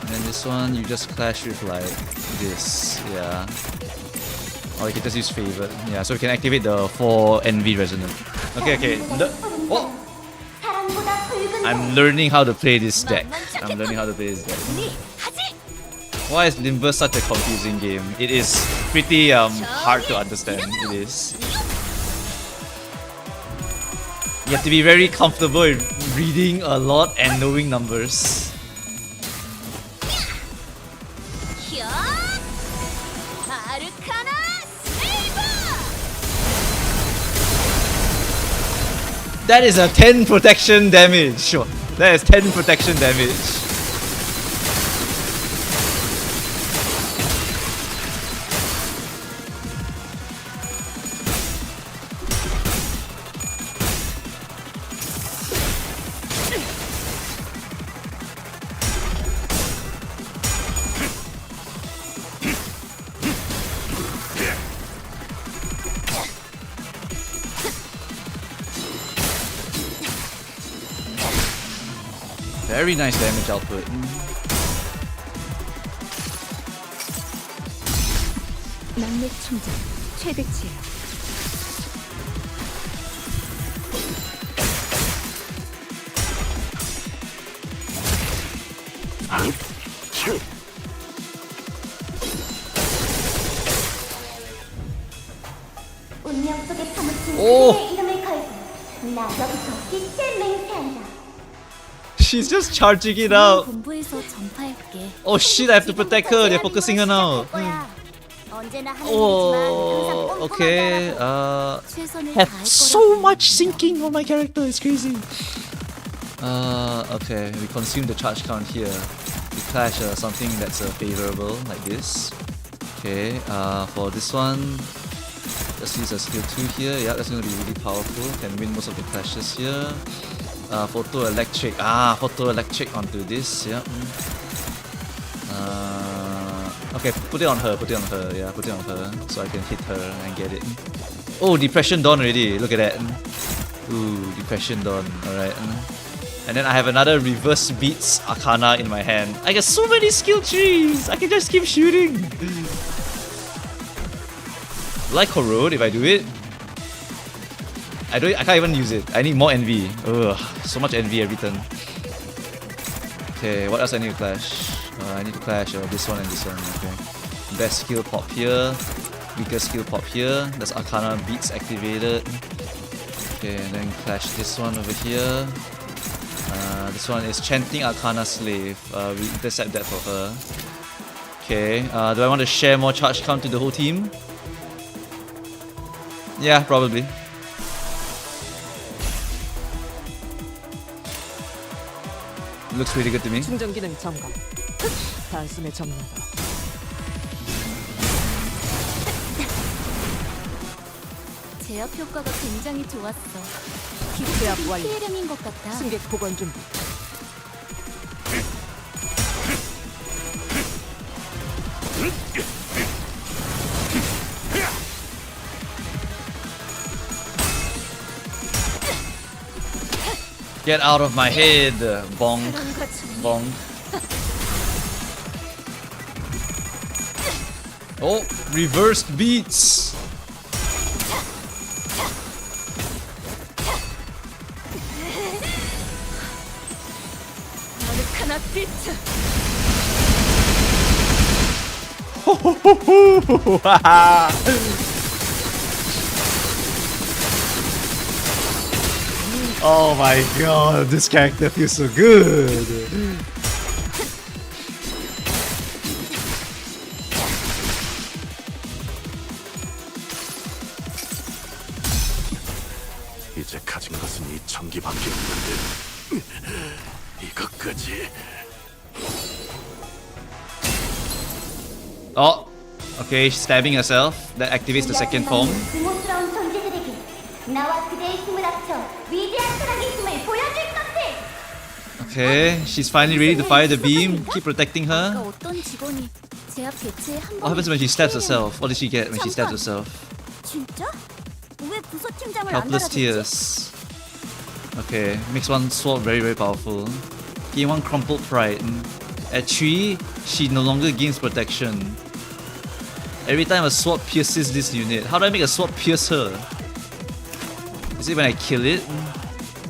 And then this one you just clash with like this. Yeah. Or you can just use favored. Yeah, so we can activate the 4 envy resonant. Okay. Oh! I'm learning how to play this deck. Why is Limbus such a confusing game? It is pretty hard to understand. It is. You have to be very comfortable in reading a lot and knowing numbers. That is a 10 protection damage. Sure. That is 10 protection damage. Very nice damage output. 막내 충전 최대치예요. 운명 속에 파묻힌 오! 그대의 이름을 걸고 나 너부터 빛을 맹세한다. She's just charging it out. 본부에서 전파할게. Oh shit, I have to protect her. They're focusing her now. 언제나 하는 Oh, 일이지만 okay. 최선을 Have 다할 so 거라고. much sinking on my character. It's crazy. Okay. We consume the charge count here. We clash something that's favorable like this. Okay. For this one, let's use a skill 2 here. Yeah, that's gonna be really powerful. Can win most of the clashes here. Photo electric. Photo electric onto this. Yeah. Okay, put it on her, yeah, put it on her, so I can hit her and get it. Oh, Depression Dawn already, look at that. Ooh, Depression Dawn, alright. And then I have another Reverse Beats Arcana in my hand. I got so many skill trees, I can just keep shooting. Like Corrode if I do it. I can't even use it, I need more envy. Ugh, so much envy every turn. Okay, what else I need to clash? I need to clash this one and this one. Okay. Best skill pop here. Weakest skill pop here. That's Arcana Beats activated. Okay, and then clash this one over here. This one is Chanting Arcana Slave. We intercept that for her. Okay, do I want to share more charge count to the whole team? Yeah, probably. Looks really good to me. 충전 기능 점검. 단숨에 접는다. 제압 효과가 굉장히 좋았어. 제압 완료. 피해량인 것 같아. 승객 복원 준비. Get out of my head, bonk, bonk. Oh, reversed beats. 아르카나 비트. Oh my god, this character feels so good. 이제 가진 것은 이 전기밖에 없는데 이것까지. Oh, okay, she's stabbing herself. That activates the second form. 스무스러운 존재들에게 나와 그대의 힘을 합쳐 위대한 사랑의 힘을 보여줄 것을. Okay, she's finally ready to fire the beam. Keep protecting her. 어떤 직원이 제압 개체에 한 What happens when she stabs herself? What does she get when she stabs herself? 진짜? 왜 부서팀장을 안 Helpless 달아줬지? tears. Okay, makes one sword very powerful. Gain one crumpled pride. At 3, she no longer gains protection. Every time a sword pierces this unit. How do I make a sword pierce her? Is it when I kill it?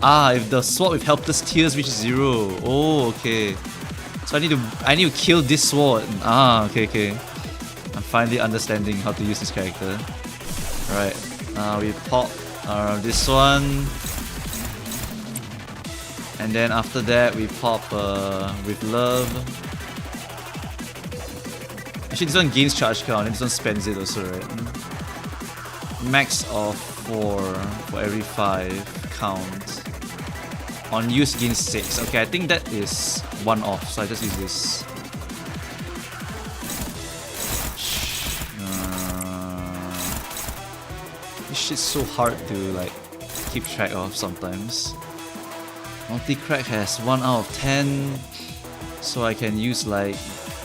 Ah, if the sword with helpless tears reaches 0. Oh, okay. So I need to kill this sword. Ah, okay. I'm finally understanding how to use this character. Right. We pop this one. And then after that we pop with love. Actually this one gains charge count and this one spends it also, right? Max of 4 for every 5 count. On use gains 6. Okay, I think that is 1 off, so I just use this. This shit's so hard to like keep track of sometimes. Multi-crack has 1 out of 10, so I can use like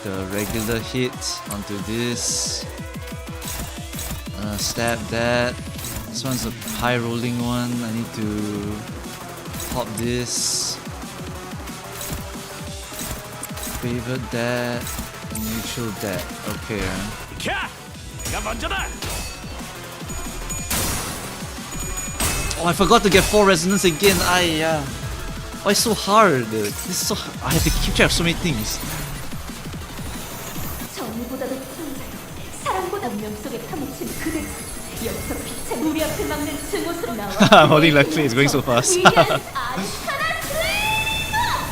the regular hit onto this. Stab that. This one's a high rolling one. I need to pop this. Favorite that. Neutral that. Okay. 캬! 내가 먼저다. Oh, I forgot to get 4 resonance again. Why so hard? This is so. I have to keep track of so many things. 정의보다도 순간, 사랑보다 운명 속에 파묻힌 그대. 여기서 빛의 우리 앞을 막는 증오스러운 나와. I'm holding left click. It's going so fast. 위대한 아르카나 슬레이머!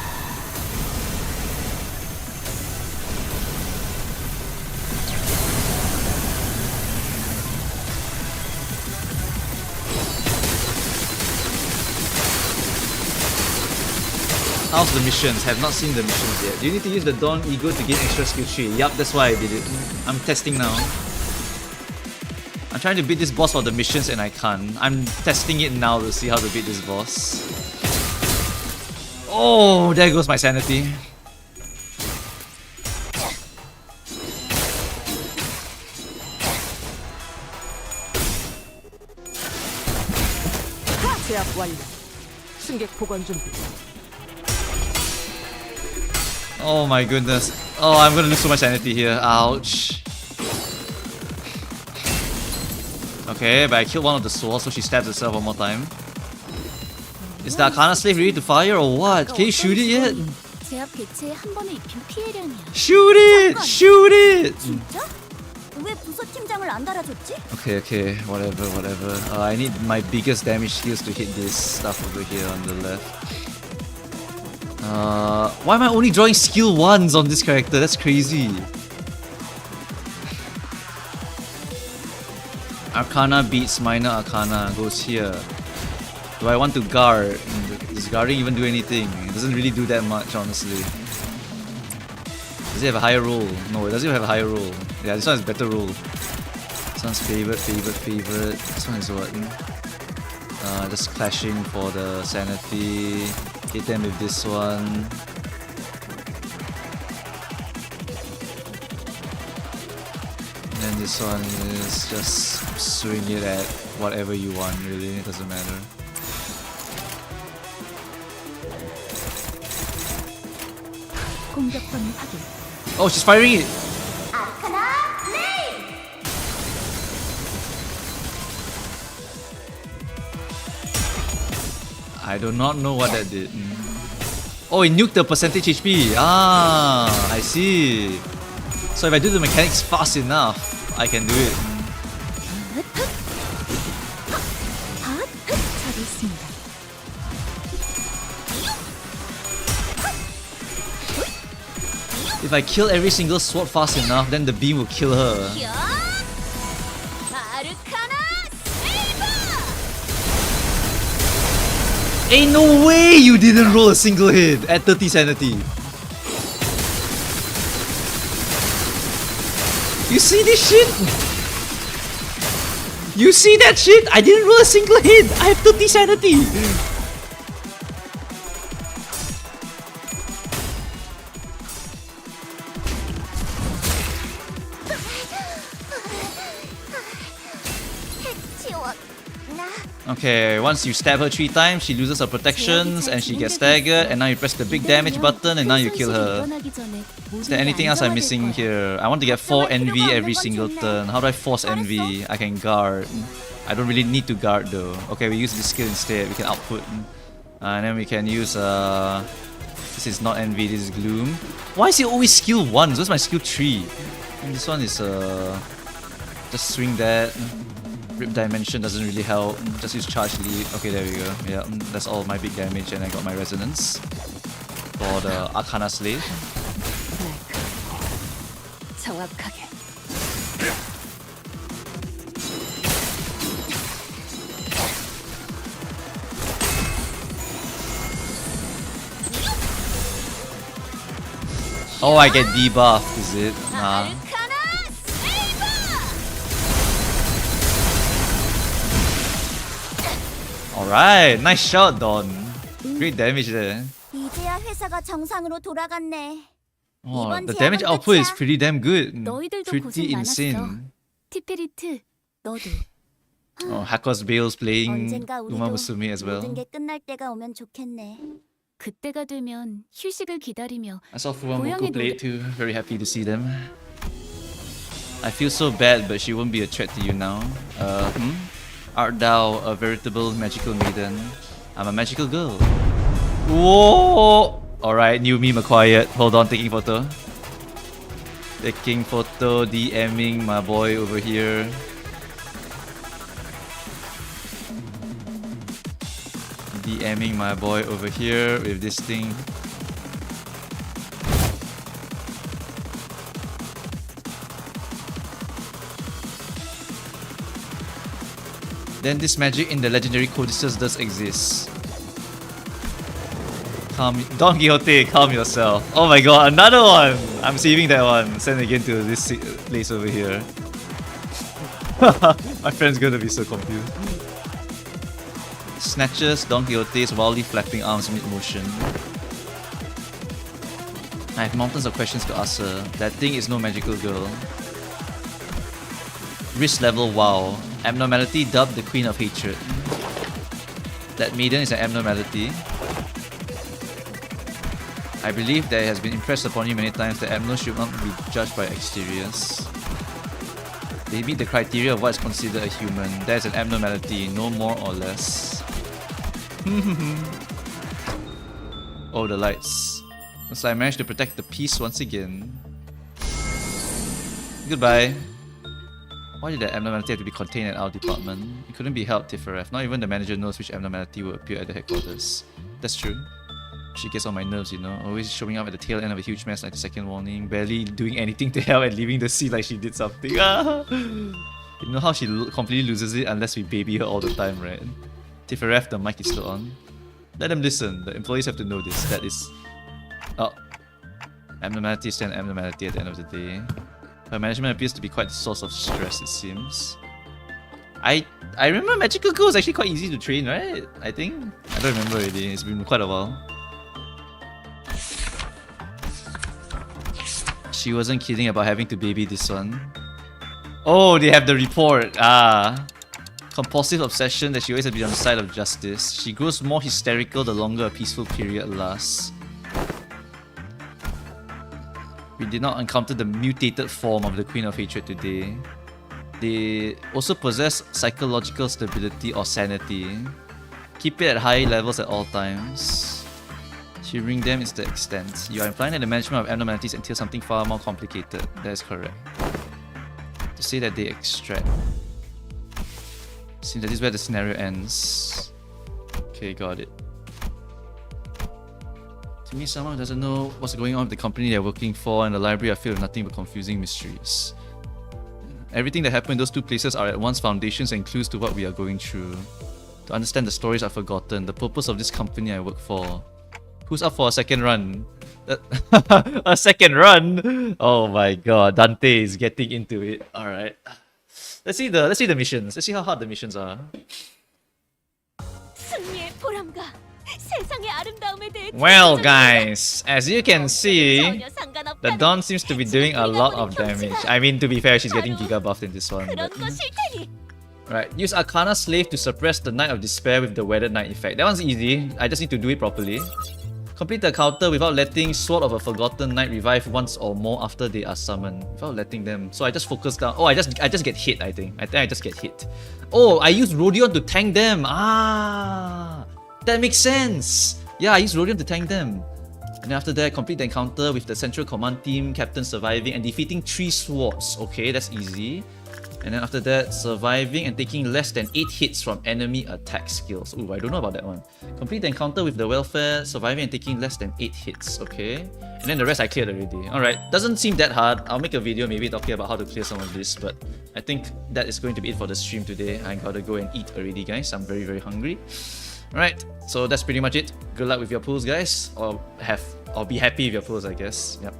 How's the missions? Have not seen the missions yet. Do you need to use the Dawn Ego to gain extra skill tree? Yup, that's why I did it. I'm testing now. I'm trying to beat this boss for the missions and I can't. I'm testing it now to see how to beat this boss. Oh, there goes my sanity. 제압 완료. 승객 복원 준비. Oh my goodness. Oh, I'm gonna lose so much sanity here. Ouch. Okay, but I killed one of the souls, so she stabs herself one more time. Is the Arcana Slave ready to fire or what? Can you shoot it yet? 제압 개체에 한 번에 입힌 피해량이야. Shoot it! Shoot it! 진짜? 왜 부서 팀장을 안 달아줬지? Okay, okay, whatever. I need my biggest damage skills to hit this stuff over here on the left. Why am I only drawing skill 1s on this character? That's crazy. Arcana beats minor Arcana, goes here. Do I want to guard? Does guarding even do anything? It doesn't really do that much, honestly. Does it have a higher roll? No, it doesn't even have a higher roll. Yeah, this one has better roll. This one's favorite. This one is what? Just clashing for the sanity. Hit them with this one. And then this one is just swing it at whatever you want, really. It doesn't matter. 공격 범위 확인. Oh, she's firing it! 아카나 레이. I do not know what that did. Oh, it nuked the percentage HP. Ah, I see. So if I do the mechanics fast enough, I can do it. 잘했습니다. If I kill every single sword fast enough, then the beam will kill her. 아르카나 세이버! Ain't no way you didn't roll a single hit at 30 sanity. You see this shit? You see that shit? I didn't roll a single hit. I have 30 sanity. Okay, once you stab her 3 times, she loses her protections and she gets staggered, and now you press the big damage button and now you kill her. Is there anything else I'm missing here? I want to get 4 envy every single turn. How do I force envy? I can guard. I don't really need to guard though. Okay, we use this skill instead. We can output. And then we can use this is not envy, this is gloom. Why is it always skill 1? Where's my skill 3? And this one is just swing that. Rip Dimension doesn't really help. Just use Charge Lead. Okay, there we go. Yeah, that's all my big damage, and I got my Resonance for the Arcana Slave. 정확하게. Oh, I get debuffed, is it? Nah. 아르카나 세이버! Alright, nice shot, Don. Great damage there. 이제야 회사가 정상으로 돌아갔네. Oh, the damage output is pretty damn good. 너희들도 Pretty 고생 insane. 많았어. 티페리트, 너도. Oh, Hackers Bales playing 언젠가 Uma 우리도 Musume as well. 모든 게 끝날 때가 오면 좋겠네. 그때가 되면 휴식을 기다리며 I saw Fuwamoku play it too. Very happy to see them. I feel so bad, but she won't be a threat to you now. Art thou a veritable magical maiden? I'm a magical girl. Whoa! Alright, new meme acquired. Hold on, taking photo. Taking photo, DMing my boy over here. DMing my boy over here with this thing. Then this magic in the legendary codices does exist. Calm, Don Quixote, calm yourself. Oh my god, another one! I'm saving that one. Send again to this place over here. My friend's gonna be so confused. Snatches Don Quixote's wildly flapping arms mid-motion. I have mountains of questions to ask her. That thing is no magical girl. Risk level wow. Abnormality dubbed the Queen of Hatred. That maiden is an abnormality. I believe that it has been impressed upon you many times that abnormal should not be judged by exteriors. They meet the criteria of what is considered a human. That is an abnormality, no more or less. Oh, the lights. Looks like I managed to protect the peace once again. Goodbye. Why did that abnormality have to be contained at our department? It couldn't be helped, Tifaref. Not even the manager knows which abnormality will appear at the headquarters. That's true. She gets on my nerves, you know. Always showing up at the tail end of a huge mess like the second warning. Barely doing anything to help and leaving the scene like she did something. You know how she completely loses it unless we baby her all the time, right? Tifaref, the mic is still on. Let them listen. The employees have to know this. That is... Oh. Abnormality is still an abnormality at the end of the day. Her management appears to be quite the source of stress, it seems. I remember Magical Girl is actually quite easy to train, right? I think? I don't remember already. It's been quite a while. She wasn't kidding about having to baby this one. Oh, they have the report. Compulsive obsession that she always has been on the side of justice. She grows more hysterical the longer a peaceful period lasts. We did not encounter the mutated form of the Queen of Hatred today. They also possess psychological stability or sanity. Keep it at high levels at all times. Curing them is the extent. You are implying that the management of abnormalities entails something far more complicated. That is correct. To say that they extract. Seems that this is where the scenario ends. Okay, got it. To me, someone who doesn't know what's going on with the company they're working for and the library are filled with nothing but confusing mysteries. Everything that happened in those two places are at once foundations and clues to what we are going through. To understand the stories I've forgotten, the purpose of this company I work for. Who's up for a second run? A second run? Oh my god, Dante is getting into it. Alright. Let's see the missions. Let's see how hard the missions are. 승리의 보람과 세상의 아름다움에 대해 Well guys, as you can see, 전혀 상관없다는 the Dawn seems to be doing a lot of damage. I mean, to be fair, she's getting giga buffed in this one. 그런 But... 것일 테니. Right, use Arcana Slave to suppress the Night of Despair with the Weathered Night effect. That one's easy. I just need to do it properly. Complete the counter without letting Sword of a Forgotten Knight revive once or more after they are summoned. Without letting them. So I just focus down. Oh, I just get hit, I think. I think I just get hit. Oh, I use Rodion to tank them. Ah, that makes sense. Yeah, I use Rodion to tank them. And then after that, complete the encounter with the Central Command Team, Captain surviving and defeating 3 swords. Okay, that's easy. And then after that, surviving and taking less than 8 hits from enemy attack skills. Ooh, I don't know about that one. Complete the encounter with the welfare, surviving and taking less than 8 hits. Okay. And then the rest I cleared already. Alright, doesn't seem that hard. I'll make a video maybe talking about how to clear some of this, but I think that is going to be it for the stream today. I gotta go and eat already, guys. I'm very, very hungry. Alright, so that's pretty much it. Good luck with your pulls, guys. Or be happy with your pulls, I guess. Yep.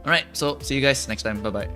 Alright, so see you guys next time. Bye-bye.